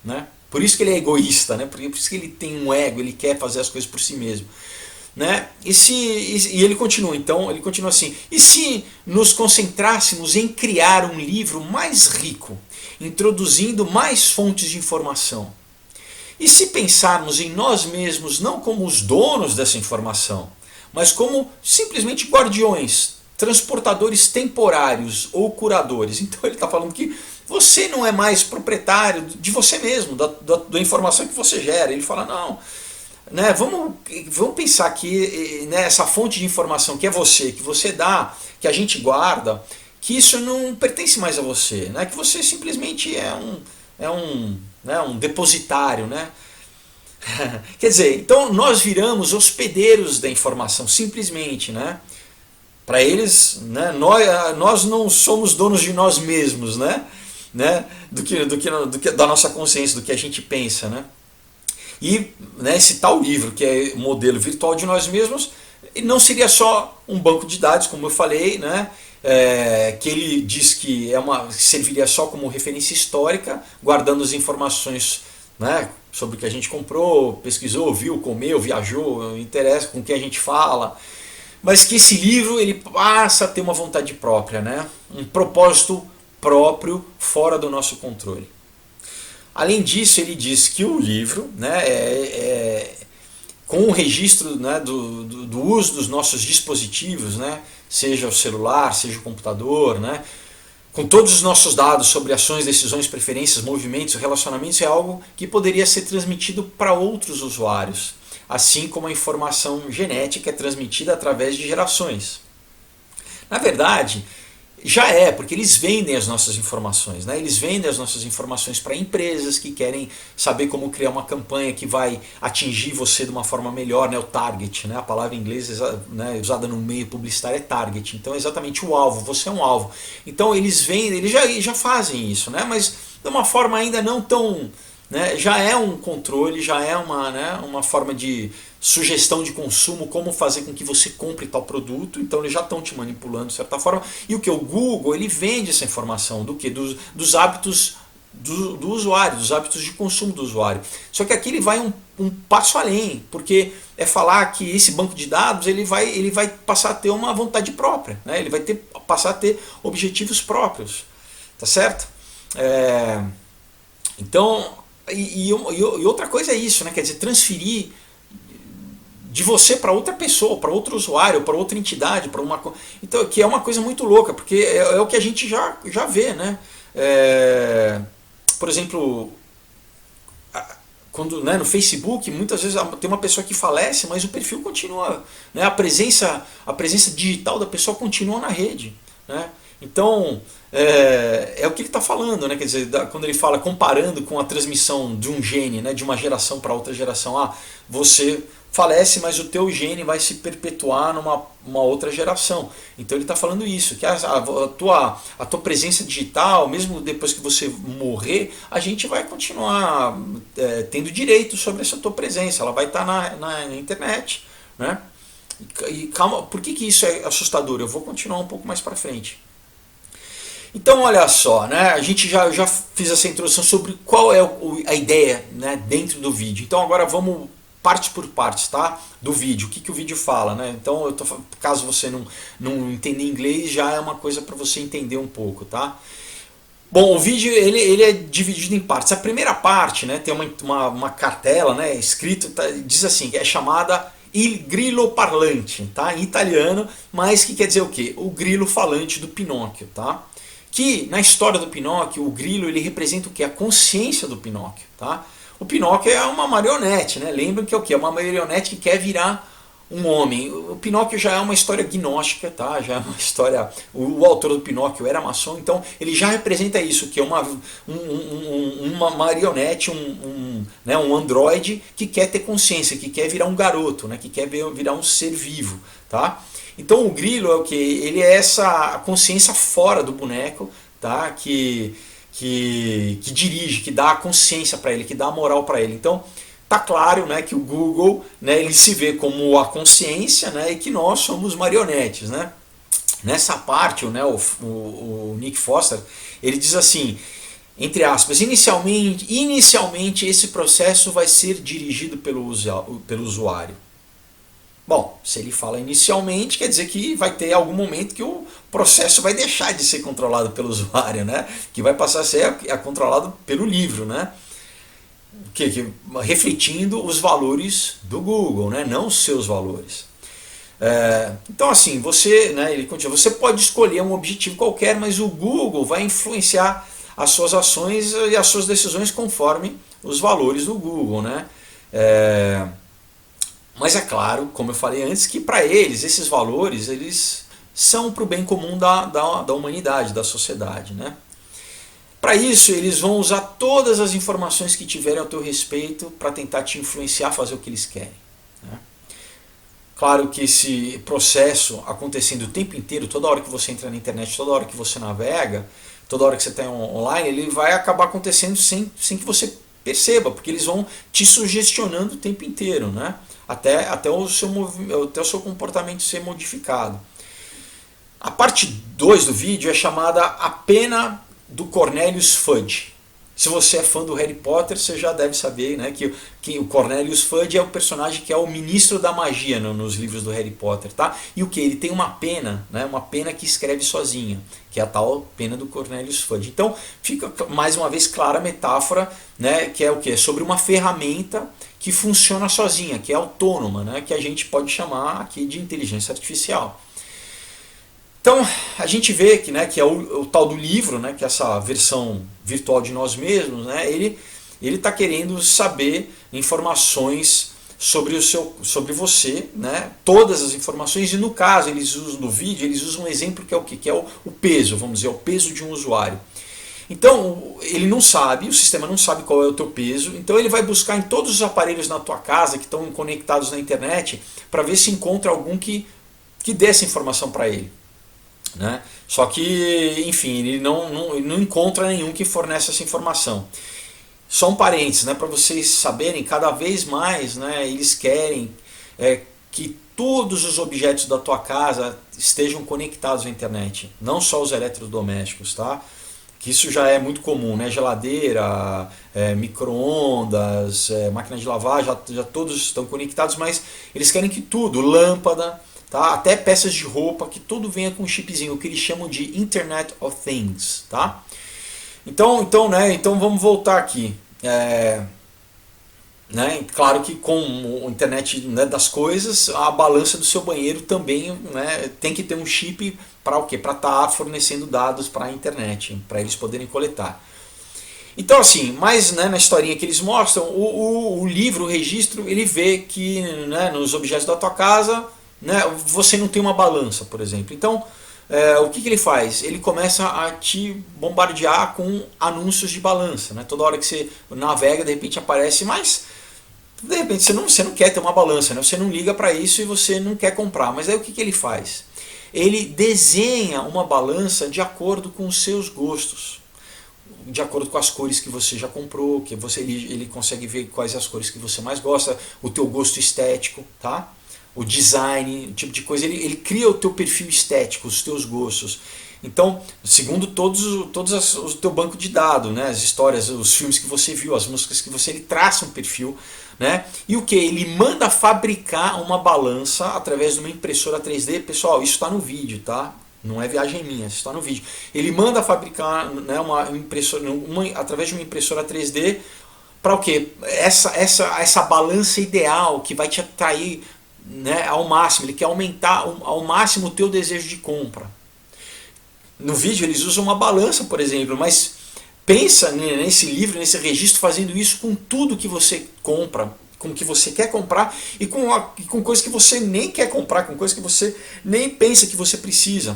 né? Por isso que ele é egoísta, né? Por isso que ele tem um ego, ele quer fazer as coisas por si mesmo, né? E ele continua, então, ele continua assim: e se nos concentrássemos em criar um livro mais rico, introduzindo mais fontes de informação? E se pensarmos em nós mesmos não como os donos dessa informação, mas como simplesmente guardiões, transportadores temporários ou curadores? Então ele está falando que você não é mais proprietário de você mesmo, da informação que você gera. Ele fala, não, né, vamos pensar que, né, essa fonte de informação que é você, que você dá, que a gente guarda, que isso não pertence mais a você, né, que você simplesmente é um depositário, né? Quer dizer, então nós viramos hospedeiros da informação, simplesmente, né? Para eles, né, nós não somos donos de nós mesmos, né? Da nossa consciência, do que a gente pensa, né? E, né, esse tal livro, que é o modelo virtual de nós mesmos, não seria só um banco de dados, como eu falei, né? Que ele diz que serviria só como referência histórica, guardando as informações, né, sobre o que a gente comprou, pesquisou, viu, comeu, viajou, interessa com o que a gente fala, mas que esse livro ele passa a ter uma vontade própria, né, um propósito próprio fora do nosso controle. Além disso, ele diz que o livro, né, com o registro, né, do uso dos nossos dispositivos, né, seja o celular, seja o computador, né, com todos os nossos dados sobre ações, decisões, preferências, movimentos, relacionamentos, é algo que poderia ser transmitido para outros usuários, assim como a informação genética é transmitida através de gerações. Na verdade, já porque eles vendem as nossas informações, né? Eles vendem as nossas informações para empresas que querem saber como criar uma campanha que vai atingir você de uma forma melhor, né? O target, né? A palavra em inglês, né, usada no meio publicitário é target, então é exatamente o alvo, você é um alvo. Então eles vendem, eles já fazem isso, né? Mas de uma forma ainda não tão... né? Já é um controle, já é uma forma de sugestão de consumo, como fazer com que você compre tal produto. Então eles já estão te manipulando de certa forma. E o que? O Google ele vende essa informação do que? Dos hábitos do usuário, dos hábitos de consumo do usuário. Só que aqui ele vai um passo além, porque é falar que esse banco de dados ele vai passar a ter uma vontade própria, né? Ele vai passar a ter objetivos próprios, tá certo? Então, e outra coisa é isso, né? Quer dizer, transferir de você para outra pessoa, para outro usuário, para outra entidade, para uma então que é uma coisa muito louca, porque é o que a gente já vê, né? Por exemplo, quando, né, no Facebook muitas vezes tem uma pessoa que falece, mas o perfil continua, né, a presença digital da pessoa continua na rede, né? Então é o que ele está falando, né? Quer dizer, quando ele fala comparando com a transmissão de um gene, né, de uma geração para outra geração, você falece, mas o teu gene vai se perpetuar numa outra geração. Então ele está falando isso, que a tua presença digital, mesmo depois que você morrer, a gente vai continuar tendo direito sobre essa tua presença, ela vai estar na internet, né? E calma, por que isso é assustador? Eu vou continuar um pouco mais para frente. Então olha só, né? A gente já fiz essa introdução sobre qual é a ideia, né, dentro do vídeo. Então agora vamos partes por partes, tá? Do vídeo, o que o vídeo fala, né? Então, caso você não entenda inglês, já é uma coisa para você entender um pouco, tá? Bom, o vídeo ele é dividido em partes. A primeira parte, né, tem uma cartela, né, escrito, diz assim, é chamada Il Grillo Parlante, tá? Em italiano, mas que quer dizer o quê? O grilo falante do Pinóquio, tá? Que na história do Pinóquio, o grilo ele representa o quê? A consciência do Pinóquio, tá? O Pinóquio é uma marionete, né? Lembram que é o quê? É uma marionete que quer virar um homem. O Pinóquio já é uma história gnóstica, tá? Já é uma história. O autor do Pinóquio era maçom, então ele já representa isso, que é uma marionete, né, um androide que quer ter consciência, que quer virar um garoto, né? Que quer virar um ser vivo, tá? Então o grilo é o que? Ele é essa consciência fora do boneco, tá? Que dirige, que dá a consciência para ele, que dá a moral para ele. Então tá claro, né, que o Google, né, ele se vê como a consciência, né, e que nós somos marionetes, né? Nessa parte, né, o Nick Foster ele diz assim, entre aspas, inicialmente esse processo vai ser dirigido pelo usuário. Bom, se ele fala inicialmente, quer dizer que vai ter algum momento que o processo vai deixar de ser controlado pelo usuário, né? Que vai passar a ser controlado pelo livro, né? Refletindo os valores do Google, né? Não os seus valores. Então assim, né, ele continua, você pode escolher um objetivo qualquer, mas o Google vai influenciar as suas ações e as suas decisões conforme os valores do Google, né? Mas é claro, como eu falei antes, que para eles, esses valores, eles são para o bem comum da humanidade, da sociedade, né? Para isso, eles vão usar todas as informações que tiverem ao teu respeito para tentar te influenciar a fazer o que eles querem, né? Claro que esse processo acontecendo o tempo inteiro, toda hora que você entra na internet, toda hora que você navega, toda hora que você está online, ele vai acabar acontecendo sem que você perceba, porque eles vão te sugestionando o tempo inteiro, né? Até o seu comportamento ser modificado. A parte 2 do vídeo é chamada A Pena do Cornelius Fudge. Se você é fã do Harry Potter, você já deve saber, né, que o Cornelius Fudge é o personagem que é o ministro da magia nos livros do Harry Potter, tá? E o que? Ele tem uma pena, né, uma pena que escreve sozinha, que é a tal pena do Cornelius Fudge. Então fica mais uma vez clara a metáfora, né, que é o que? Sobre uma ferramenta que funciona sozinha, que é autônoma, né, que a gente pode chamar aqui de inteligência artificial. Então a gente vê que, né, que é o tal do livro, né, que é essa versão virtual de nós mesmos, né, ele está querendo saber informações sobre você, né, todas as informações, e no caso eles usam no vídeo, eles usam um exemplo que é o que? Que é o peso, vamos dizer, o peso de um usuário. Então ele não sabe, o sistema não sabe qual é o teu peso, então ele vai buscar em todos os aparelhos na tua casa que estão conectados na internet para ver se encontra algum que dê essa informação para ele, né? Só que, enfim, ele não encontra nenhum que fornece essa informação. Só um parênteses, né, para vocês saberem, cada vez mais, né, eles querem que todos os objetos da tua casa estejam conectados à internet, não só os eletrodomésticos, tá? Que isso já é muito comum, né? Geladeira, micro-ondas, máquina de lavar, já todos estão conectados, mas eles querem que tudo, lâmpada, tá? Até peças de roupa, que tudo venha com um chipzinho, o que eles chamam de Internet of Things, tá? Então vamos voltar aqui. né? Claro que com a internet, né, das coisas, a balança do seu banheiro também, né, tem que ter um chip para o quê? Para estar fornecendo dados para a internet, para eles poderem coletar. Então assim, mas, né, na historinha que eles mostram, o livro, o registro, ele vê que, né, nos objetos da tua casa, né, você não tem uma balança, por exemplo. Então o que ele faz? Ele começa a te bombardear com anúncios de balança, né? Toda hora que você navega, de repente aparece, mas de repente você não quer ter uma balança, né? Você não liga para isso e você não quer comprar. Mas aí o que ele faz? Ele desenha uma balança de acordo com os seus gostos, de acordo com as cores que você já comprou, que ele consegue ver quais as cores que você mais gosta, o teu gosto estético, tá? O design, o tipo de coisa, ele cria o teu perfil estético, os teus gostos. Então, segundo o teu banco de dados, né, as histórias, os filmes que você viu, as músicas que você, ele traça um perfil, né? E o que? Ele manda fabricar uma balança através de uma impressora 3D. Pessoal, isso está no vídeo, tá? Não é viagem minha, isso está no vídeo. Ele manda fabricar, né, uma impressora, através de uma impressora 3D para o quê? Essa balança ideal que vai te atrair, né, ao máximo. Ele quer aumentar ao máximo o teu desejo de compra. No vídeo eles usam uma balança, por exemplo, mas pensa nesse livro, nesse registro, fazendo isso com tudo que você compra, com o que você quer comprar e com coisas que você nem quer comprar, com coisas que você nem pensa que você precisa.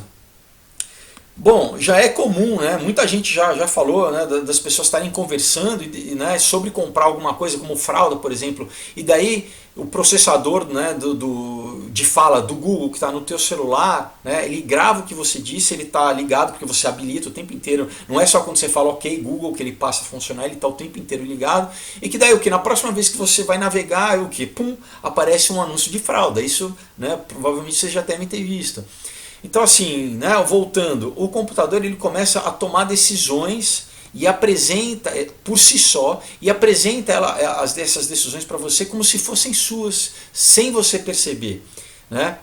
Bom, já é comum, né? Muita gente já falou, né, das pessoas estarem conversando, né, sobre comprar alguma coisa como fralda, por exemplo, e daí o processador, né, de fala do Google que está no teu celular, né, ele grava o que você disse, ele está ligado porque você habilita o tempo inteiro, não é só quando você fala ok Google que ele passa a funcionar, ele está o tempo inteiro ligado, e que daí o que? Na próxima vez que você vai navegar, o que? Pum, aparece um anúncio de fralda. Isso, né, provavelmente vocês já devem ter visto. Então assim, né, voltando, o computador ele começa a tomar decisões e apresenta por si só, e apresenta essas decisões para você como se fossem suas, sem você perceber, né?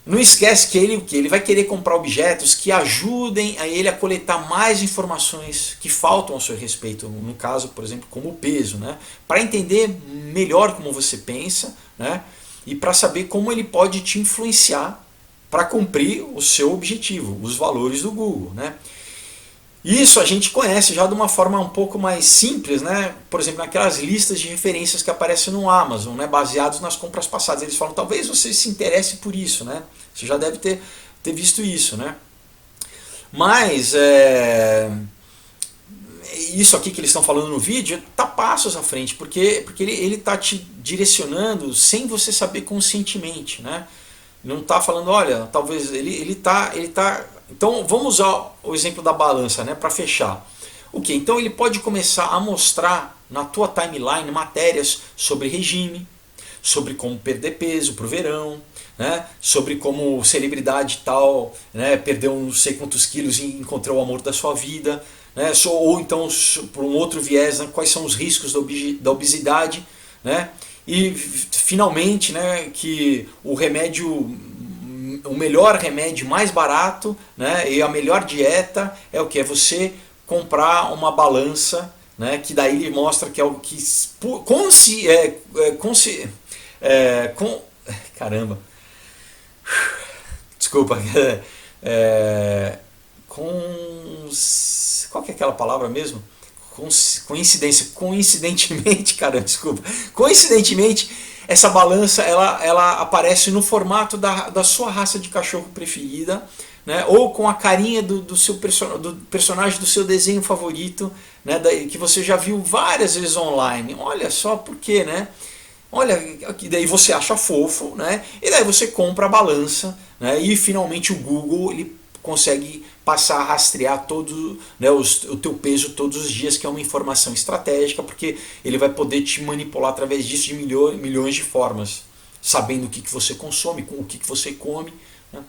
Não esquece que ele vai querer comprar objetos que ajudem a ele a coletar mais informações que faltam ao seu respeito, no caso, por exemplo, como o peso, né? Para entender melhor como você pensa, né? E para saber como ele pode te influenciar para cumprir o seu objetivo, os valores do Google, né? Isso a gente conhece já de uma forma um pouco mais simples, né? Por exemplo, naquelas listas de referências que aparecem no Amazon, né? Baseados nas compras passadas. Eles falam, talvez você se interesse por isso, né? Você já deve ter visto isso, né? Mas isso aqui que eles estão falando no vídeo está passos à frente, porque ele está te direcionando sem você saber conscientemente, né? Não está falando, olha, talvez ele tá. Então vamos usar o exemplo da balança, né, para fechar. Ok, então ele pode começar a mostrar na tua timeline matérias sobre regime, sobre como perder peso para o verão, né, sobre como celebridade tal, né, perdeu não sei quantos quilos e encontrou o amor da sua vida, né, ou então por um outro viés, né, quais são os riscos da obesidade, né? E finalmente, né, que o melhor remédio mais barato, né, e a melhor dieta é o que? É você comprar uma balança, né, que daí ele mostra que é o que caramba, desculpa, qual que é aquela palavra mesmo? Coincidentemente, cara, desculpa. Coincidentemente, essa balança ela aparece no formato da sua raça de cachorro preferida, né? Ou com a carinha do personagem do seu desenho favorito, né? Que você já viu várias vezes online. Olha só por quê, né? Olha, daí você acha fofo, né? E daí você compra a balança, né? E finalmente o Google ele consegue passar a rastrear todo, né, o teu peso todos os dias, que é uma informação estratégica, porque ele vai poder te manipular através disso de milhões de formas, sabendo o que você consome, o que você come, né?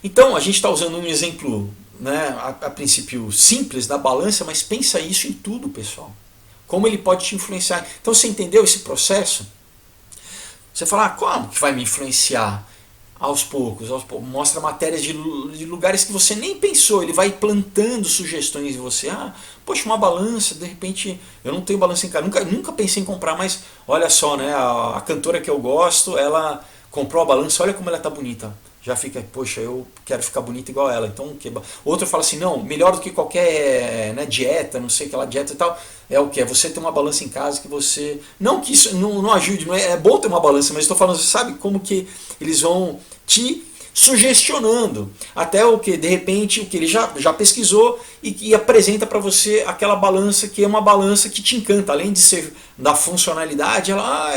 Então a gente está usando um exemplo, né, a princípio simples da balança, mas pensa isso em tudo, pessoal. Como ele pode te influenciar. Então você entendeu esse processo? Você fala, como que vai me influenciar? mostra matérias de lugares que você nem pensou, ele vai plantando sugestões em você. Poxa, uma balança, de repente, eu não tenho balança em casa, nunca pensei em comprar, mas olha só, né, a cantora que eu gosto, ela comprou a balança, olha como ela tá bonita. Já fica, poxa, eu quero ficar bonita igual ela. Então, outro fala assim, não, melhor do que qualquer, né, dieta, não sei aquela dieta e tal, é o que? É você ter uma balança em casa que você... Não que isso não ajude, não é bom ter uma balança, mas estou falando, você sabe como que eles vão te sugestionando até o que de repente o que ele já pesquisou e apresenta para você aquela balança que é uma balança que te encanta, além de ser da funcionalidade, ela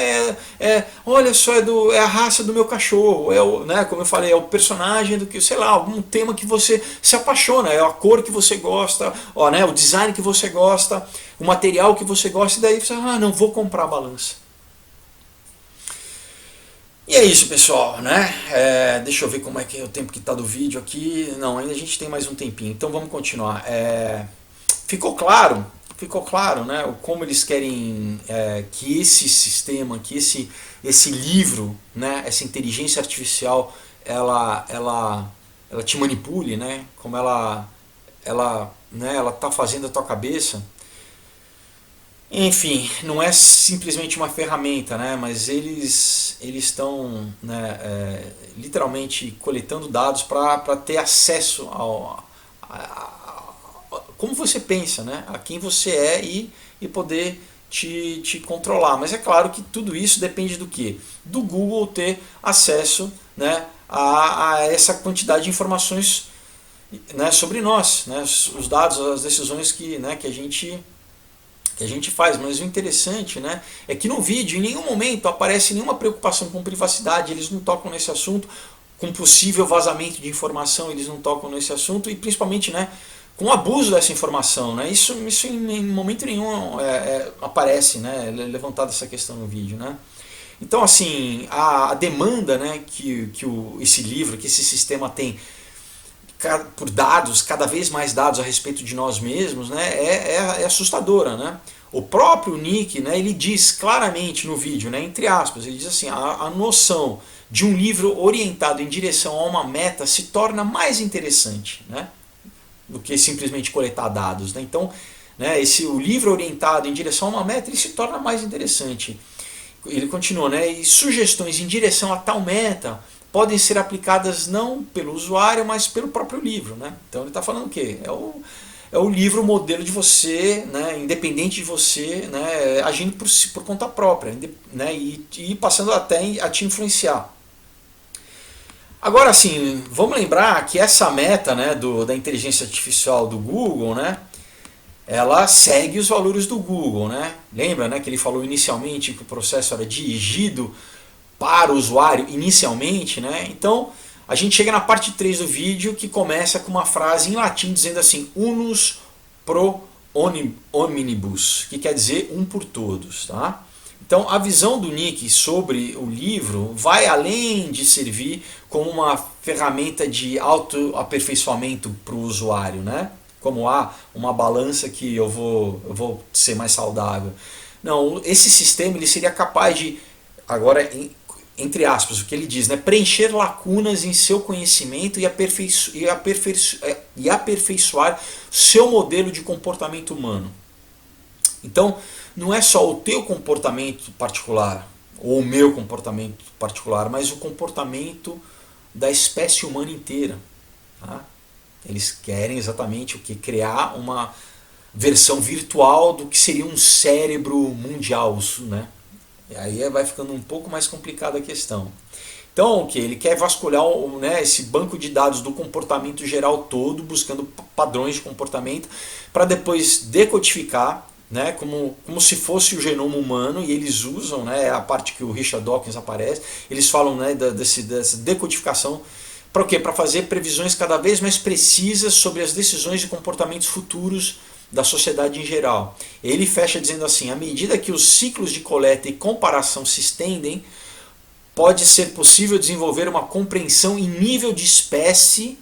olha só, é a raça do meu cachorro, né, como eu falei, é o personagem do que, sei lá, algum tema que você se apaixona, é a cor que você gosta, né, o design que você gosta, o material que você gosta, e daí você não vou comprar a balança. E é isso, pessoal, né? Deixa eu ver como é que é o tempo que está do vídeo aqui. Não, ainda a gente tem mais um tempinho, então vamos continuar. Ficou claro, né? Como eles querem que esse sistema, que esse livro, né? Essa inteligência artificial, ela te manipule, né? Como ela tá fazendo a tua cabeça. Enfim, não é simplesmente uma ferramenta, né, mas eles estão, né, literalmente coletando dados para ter acesso como você pensa, né, a quem você é e poder te controlar. Mas é claro que tudo isso depende do quê? Do Google ter acesso, né, a essa quantidade de informações, né, sobre nós, né, os dados, as decisões que a gente faz. Mas o interessante, né, é que no vídeo em nenhum momento aparece nenhuma preocupação com privacidade, eles não tocam nesse assunto, com possível vazamento de informação eles não tocam nesse assunto, e principalmente, né, com o abuso dessa informação, né, isso em momento nenhum aparece, né, levantada essa questão no vídeo, né. Então, assim, a demanda, né, que esse livro, que esse sistema tem por dados, cada vez mais dados a respeito de nós mesmos, né, é assustadora, né? O próprio Nick, né, ele diz claramente no vídeo, né, entre aspas, ele diz assim, a noção de um livro orientado em direção a uma meta se torna mais interessante, né, do que simplesmente coletar dados, né? Então, né, o livro orientado em direção a uma meta, ele se torna mais interessante. Ele continua, né, e sugestões em direção a tal meta podem ser aplicadas não pelo usuário, mas pelo próprio livro, né? Então ele está falando o quê? É o livro modelo de você, né, independente de você, né, agindo por conta própria, né, e passando até a te influenciar. Agora, assim, vamos lembrar que essa meta, né, da inteligência artificial do Google, né, ela segue os valores do Google, né? Lembra, né, que ele falou inicialmente que o processo era dirigido para o usuário inicialmente, né? Então a gente chega na parte 3 do vídeo, que começa com uma frase em latim dizendo assim, unus pro omnibus, que quer dizer um por todos, tá? Então a visão do Nick sobre o livro vai além de servir como uma ferramenta de autoaperfeiçoamento para o usuário, né? Como uma balança que eu vou ser mais saudável. Não, esse sistema ele seria capaz de, agora entre aspas, o que ele diz, né, preencher lacunas em seu conhecimento e aperfeiçoar seu modelo de comportamento humano. Então, não é só o teu comportamento particular, ou o meu comportamento particular, mas o comportamento da espécie humana inteira. Tá? Eles querem exatamente o que? Criar uma versão virtual do que seria um cérebro mundial, né? E aí vai ficando um pouco mais complicada a questão. Então, o que? Ele quer vasculhar, né, esse banco de dados do comportamento geral todo, buscando padrões de comportamento, para depois decodificar, né, como se fosse o genoma humano, e eles usam, né, a parte que o Richard Dawkins aparece, eles falam, né, dessa decodificação, para o quê? Para fazer previsões cada vez mais precisas sobre as decisões e comportamentos futuros da sociedade em geral. Ele fecha dizendo assim, à medida que os ciclos de coleta e comparação se estendem, pode ser possível desenvolver uma compreensão em nível de espécie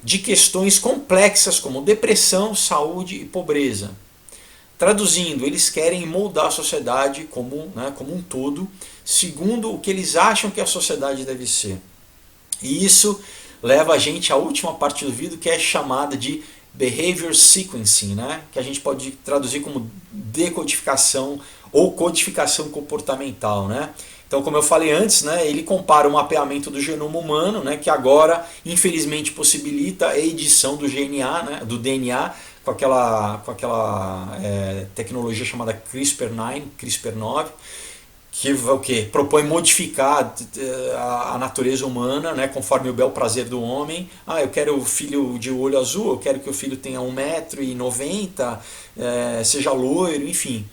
de questões complexas como depressão, saúde e pobreza. Traduzindo, eles querem moldar a sociedade como, né, como um todo, segundo o que eles acham que a sociedade deve ser. E isso leva a gente à última parte do vídeo, que é chamada de Behavior Sequencing, né, que a gente pode traduzir como decodificação ou codificação comportamental, né? Então, como eu falei antes, né, ele compara o mapeamento do genoma humano, né, que agora, infelizmente, possibilita a edição do DNA, né, do DNA, com aquela tecnologia chamada CRISPR-9, que o que propõe modificar a natureza humana, né, conforme o bel prazer do homem. Eu quero o filho de olho azul, eu quero que o filho tenha 1,90 m, seja loiro, enfim.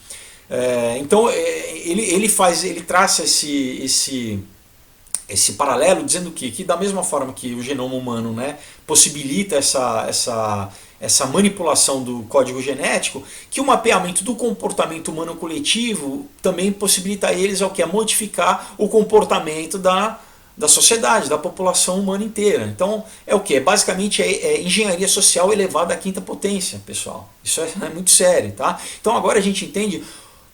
Então ele traça esse paralelo dizendo que da mesma forma que o genoma humano, né, possibilita essa manipulação do código genético, que o mapeamento do comportamento humano coletivo também possibilita a eles ao que é modificar o comportamento da sociedade, da população humana inteira. Então é o que? Basicamente é engenharia social elevada à quinta potência, pessoal. Isso é muito sério, tá? Então agora a gente entende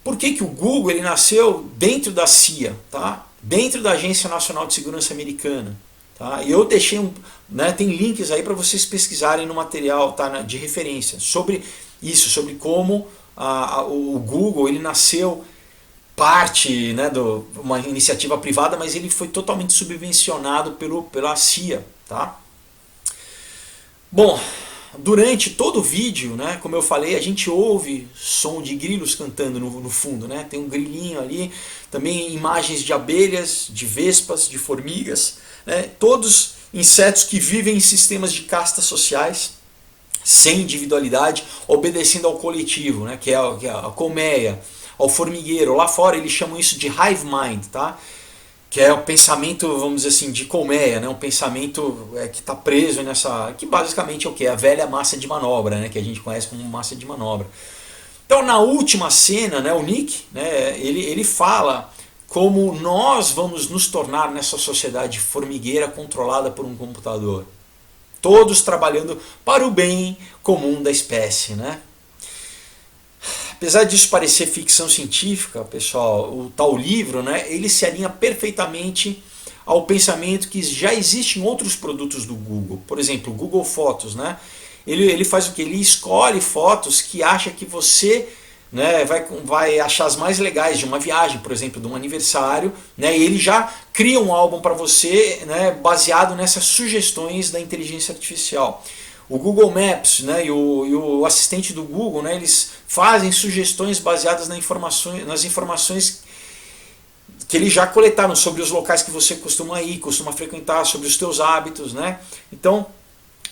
por que o Google ele nasceu dentro da CIA, tá? Dentro da Agência Nacional de Segurança Americana. Tá? E eu deixei tem links aí para vocês pesquisarem no material, tá, de referência sobre isso, sobre como o Google ele nasceu parte, né, de uma iniciativa privada, mas ele foi totalmente subvencionado pela CIA. Tá? Bom, durante todo o vídeo, né, como eu falei, a gente ouve som de grilos cantando no fundo, né? Tem um grilinho ali, também imagens de abelhas, de vespas, de formigas, né? Todos insetos que vivem em sistemas de castas sociais, sem individualidade, obedecendo ao coletivo, né? que é a colmeia, ao formigueiro. Lá fora eles chamam isso de hive mind, tá? Que é o pensamento, vamos dizer assim, de colmeia, né? Um pensamento que está preso nessa... que basicamente é o que? A velha massa de manobra, né? Que a gente conhece como massa de manobra. Então na última cena, né, o Nick, né, ele fala como nós vamos nos tornar nessa sociedade formigueira controlada por um computador. Todos trabalhando para o bem comum da espécie, né? Apesar disso parecer ficção científica, pessoal, o tal livro, né, ele se alinha perfeitamente ao pensamento que já existe em outros produtos do Google. Por exemplo, o Google Fotos, né? Ele faz o que? Ele escolhe fotos que acha que você, né, vai achar as mais legais de uma viagem, por exemplo, de um aniversário, né, e ele já cria um álbum para você, né, baseado nessas sugestões da inteligência artificial. O Google Maps, né, e o assistente do Google, né, eles fazem sugestões baseadas nas informações que eles já coletaram sobre os locais que você costuma ir, costuma frequentar, sobre os teus hábitos, né? Então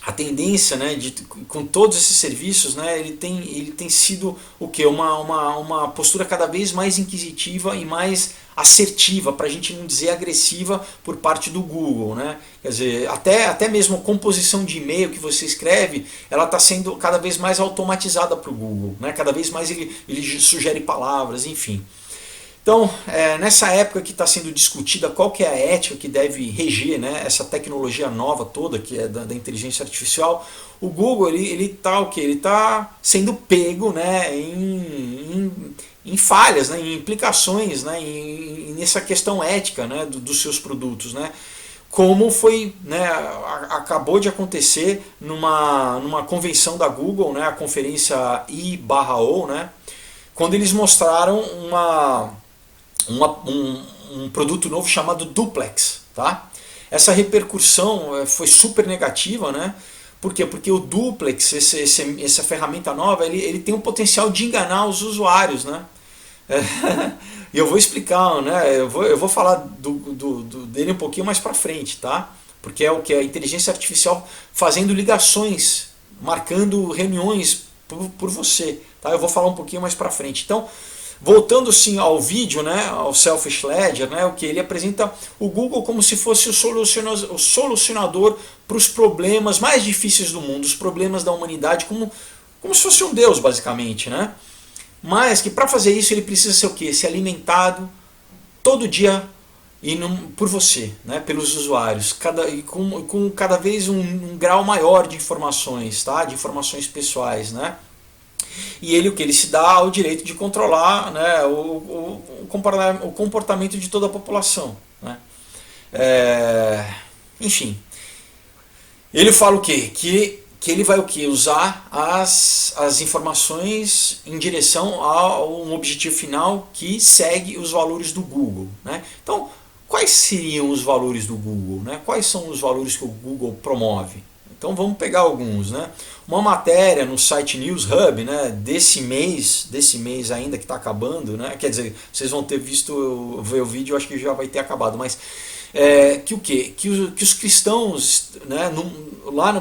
a tendência, né, com todos esses serviços, né, ele tem sido o quê? Uma postura cada vez mais inquisitiva e mais assertiva, para a gente não dizer agressiva, por parte do Google, né? Quer dizer, até mesmo a composição de e-mail que você escreve, ela está sendo cada vez mais automatizada para o Google, né? Cada vez mais ele sugere palavras, enfim. Então, nessa época que está sendo discutida qual que é a ética que deve reger, né, essa tecnologia nova toda, que é da inteligência artificial, o Google ele está sendo pego, né, em falhas, né, em implicações, né, nessa questão ética, né, dos seus produtos, né, como foi, né, acabou de acontecer numa convenção da Google, né, a conferência I/O, né, quando eles mostraram um produto novo chamado Duplex, tá? Essa repercussão foi super negativa, né? Por quê? Porque o Duplex, essa ferramenta nova, ele tem o potencial de enganar os usuários, né? E eu vou explicar, né? Eu vou falar dele um pouquinho mais para frente, tá? Porque é o que? A inteligência artificial fazendo ligações, marcando reuniões por você, tá? Eu vou falar um pouquinho mais para frente. Então, voltando sim ao vídeo, né, ao Selfish Ledger, né, o que ele apresenta o Google como se fosse o solucionador para os problemas mais difíceis do mundo, os problemas da humanidade, como se fosse um Deus, basicamente, né? Mas que para fazer isso ele precisa ser o quê? Ser alimentado todo dia por você, né, pelos usuários, com cada vez um grau maior de informações, tá? De informações pessoais, né? E ele o que? Ele se dá ao direito de controlar, né, o comportamento de toda a população. Né? Enfim, ele fala o quê? Que ele vai o quê? Usar as informações em direção a um objetivo final que segue os valores do Google. Né? Então, quais seriam os valores do Google? Né? Quais são os valores que o Google promove? Então vamos pegar alguns. Né? Uma matéria no site News Hub, né, desse mês ainda que está acabando, né? Quer dizer, vocês vão ter visto, ver o vídeo, eu acho que já vai ter acabado, mas que o quê? Que os cristãos, né,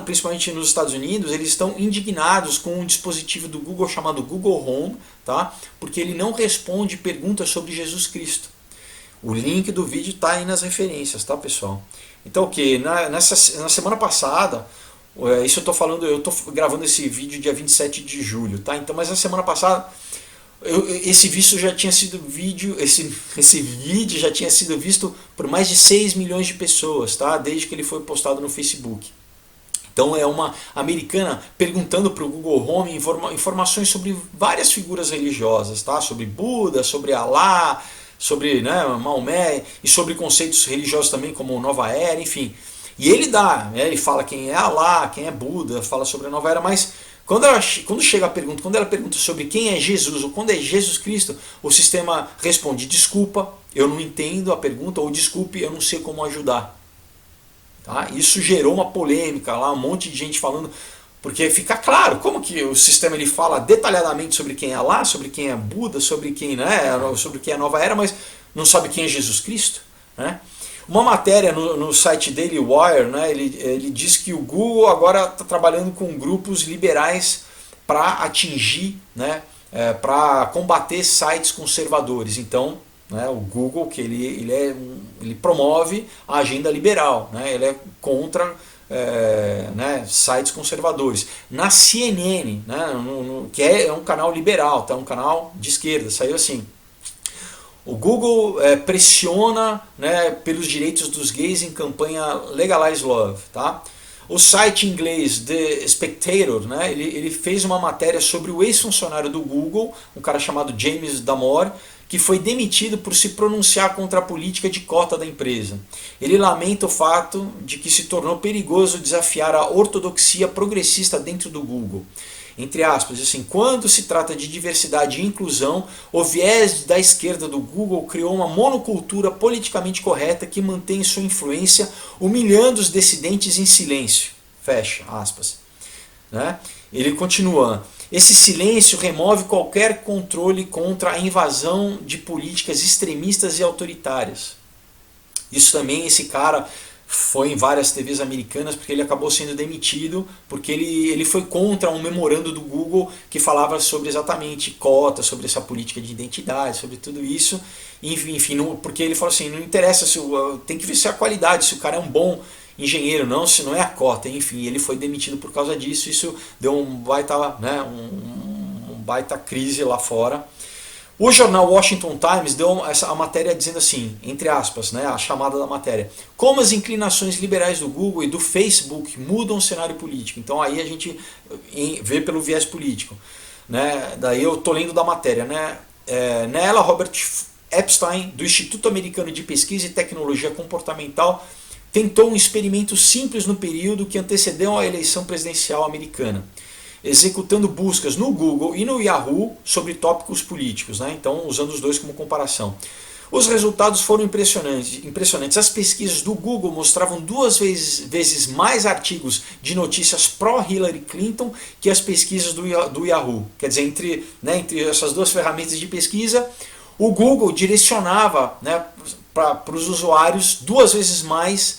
principalmente nos Estados Unidos, eles estão indignados com um dispositivo do Google chamado Google Home, tá? Porque ele não responde perguntas sobre Jesus Cristo. O link do vídeo está aí nas referências, tá, pessoal? Então o que? Na semana passada, isso eu estou gravando esse vídeo dia 27 de julho, tá? Então, mas na semana passada esse vídeo já tinha sido esse vídeo já tinha sido visto por mais de 6 milhões de pessoas, tá? Desde que ele foi postado no Facebook. Então é uma americana perguntando para o Google Home informações sobre várias figuras religiosas, tá? Sobre Buda, sobre Alá, sobre, né, Maomé, e sobre conceitos religiosos também como Nova Era, enfim. E ele dá, né, ele fala quem é Alá, quem é Buda, fala sobre a Nova Era, mas quando chega a pergunta, quando ela pergunta sobre quem é Jesus ou quando é Jesus Cristo, o sistema responde: desculpa, eu não entendo a pergunta, ou desculpe, eu não sei como ajudar. Tá? Isso gerou uma polêmica lá, um monte de gente falando, porque fica claro como que o sistema ele fala detalhadamente sobre quem é Alá, sobre quem é Buda, sobre quem, né, sobre quem é a Nova Era, mas não sabe quem é Jesus Cristo. Né? Uma matéria no site Daily Wire, né, ele diz que o Google agora está trabalhando com grupos liberais para atingir, né, para combater sites conservadores. Então, né, o Google que ele promove a agenda liberal, né, ele é contra né, sites conservadores. Na CNN, né, que é um canal liberal, tá, um canal de esquerda, saiu assim: o Google pressiona, né, pelos direitos dos gays em campanha Legalize Love. Tá? O site inglês The Spectator, né, ele fez uma matéria sobre o ex-funcionário do Google, um cara chamado James Damore, que foi demitido por se pronunciar contra a política de cota da empresa. Ele lamenta o fato de que se tornou perigoso desafiar a ortodoxia progressista dentro do Google. Entre aspas, assim, quando se trata de diversidade e inclusão, o viés da esquerda do Google criou uma monocultura politicamente correta que mantém sua influência, humilhando os dissidentes em silêncio. Fecha aspas. Né? Ele continua: esse silêncio remove qualquer controle contra a invasão de políticas extremistas e autoritárias. Isso também, esse cara foi em várias TVs americanas porque ele acabou sendo demitido porque ele foi contra um memorando do Google que falava sobre exatamente cota, sobre essa política de identidade, sobre tudo isso. Enfim, porque ele falou assim, não interessa, tem que ver se é a qualidade, se o cara é um bom engenheiro, não, se não é a cota. Enfim, ele foi demitido por causa disso. Isso deu um baita, né, um baita crise lá fora. O jornal Washington Times deu a matéria dizendo assim, entre aspas, né, a chamada da matéria: como as inclinações liberais do Google e do Facebook mudam o cenário político. Então aí a gente vê pelo viés político. Né? Daí eu estou lendo da matéria. Né? Nela, Robert Epstein, do Instituto Americano de Pesquisa e Tecnologia Comportamental, tentou um experimento simples no período que antecedeu a eleição presidencial americana, executando buscas no Google e no Yahoo sobre tópicos políticos, né? Então usando os dois como comparação. Os resultados foram impressionantes. As pesquisas do Google mostravam 2 vezes mais artigos de notícias pró-Hillary Clinton que as pesquisas do Yahoo. Quer dizer, entre essas duas ferramentas de pesquisa, o Google direcionava, né, para os usuários 2 vezes mais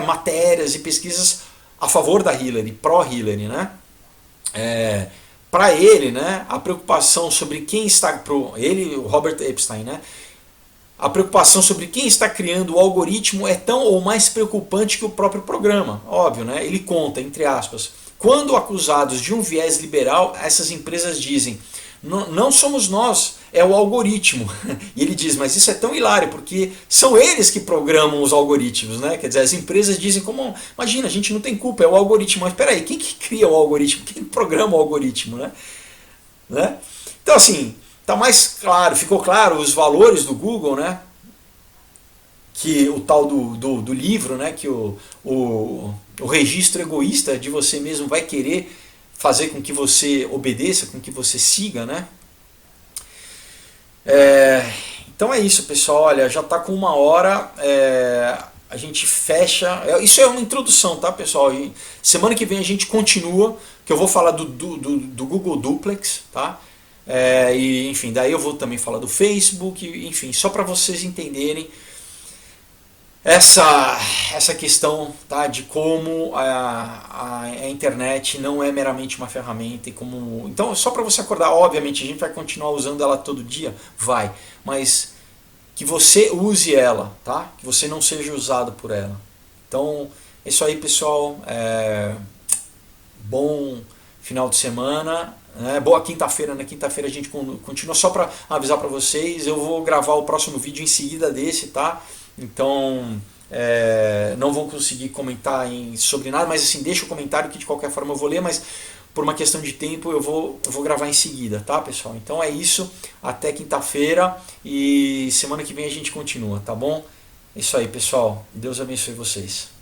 matérias e pesquisas a favor da Hillary, pró-Hillary, né? Para ele, né, a preocupação sobre quem está o Robert Epstein, né, a preocupação sobre quem está criando o algoritmo é tão ou mais preocupante que o próprio programa. Óbvio, né? Ele conta, entre aspas, quando acusados de um viés liberal, essas empresas dizem: não somos nós, é o algoritmo. E ele diz: mas isso é tão hilário, porque são eles que programam os algoritmos, né? Quer dizer, as empresas dizem como, imagina, a gente não tem culpa, é o algoritmo. Mas peraí, quem que cria o algoritmo? Quem programa o algoritmo, né? né? Então assim, tá mais claro, ficou claro os valores do Google, né? Que o tal do livro, né? Que o registro egoísta de você mesmo vai querer fazer com que você obedeça, com que você siga, né? Então é isso, pessoal. Olha, já está com 1 hora. A gente fecha. Isso é uma introdução, tá, pessoal? E semana que vem a gente continua, que eu vou falar do Google Duplex, tá? E enfim, daí eu vou também falar do Facebook, enfim, só para vocês entenderem essa questão, tá, de como a internet não é meramente uma ferramenta e como, então só para você acordar, obviamente a gente vai continuar usando ela todo dia, vai, mas que você use ela, tá, que você não seja usado por ela. Então é isso aí, pessoal. Bom final de semana, né? Boa quinta-feira. Na quinta-feira a gente continua. Só para avisar para vocês, eu vou gravar o próximo vídeo em seguida desse, tá? Então não vou conseguir comentar sobre nada, mas assim, deixa o comentário que de qualquer forma eu vou ler, mas por uma questão de tempo eu vou gravar em seguida, tá, pessoal? Então é isso, até quinta-feira e semana que vem a gente continua, tá bom? É isso aí, pessoal. Deus abençoe vocês.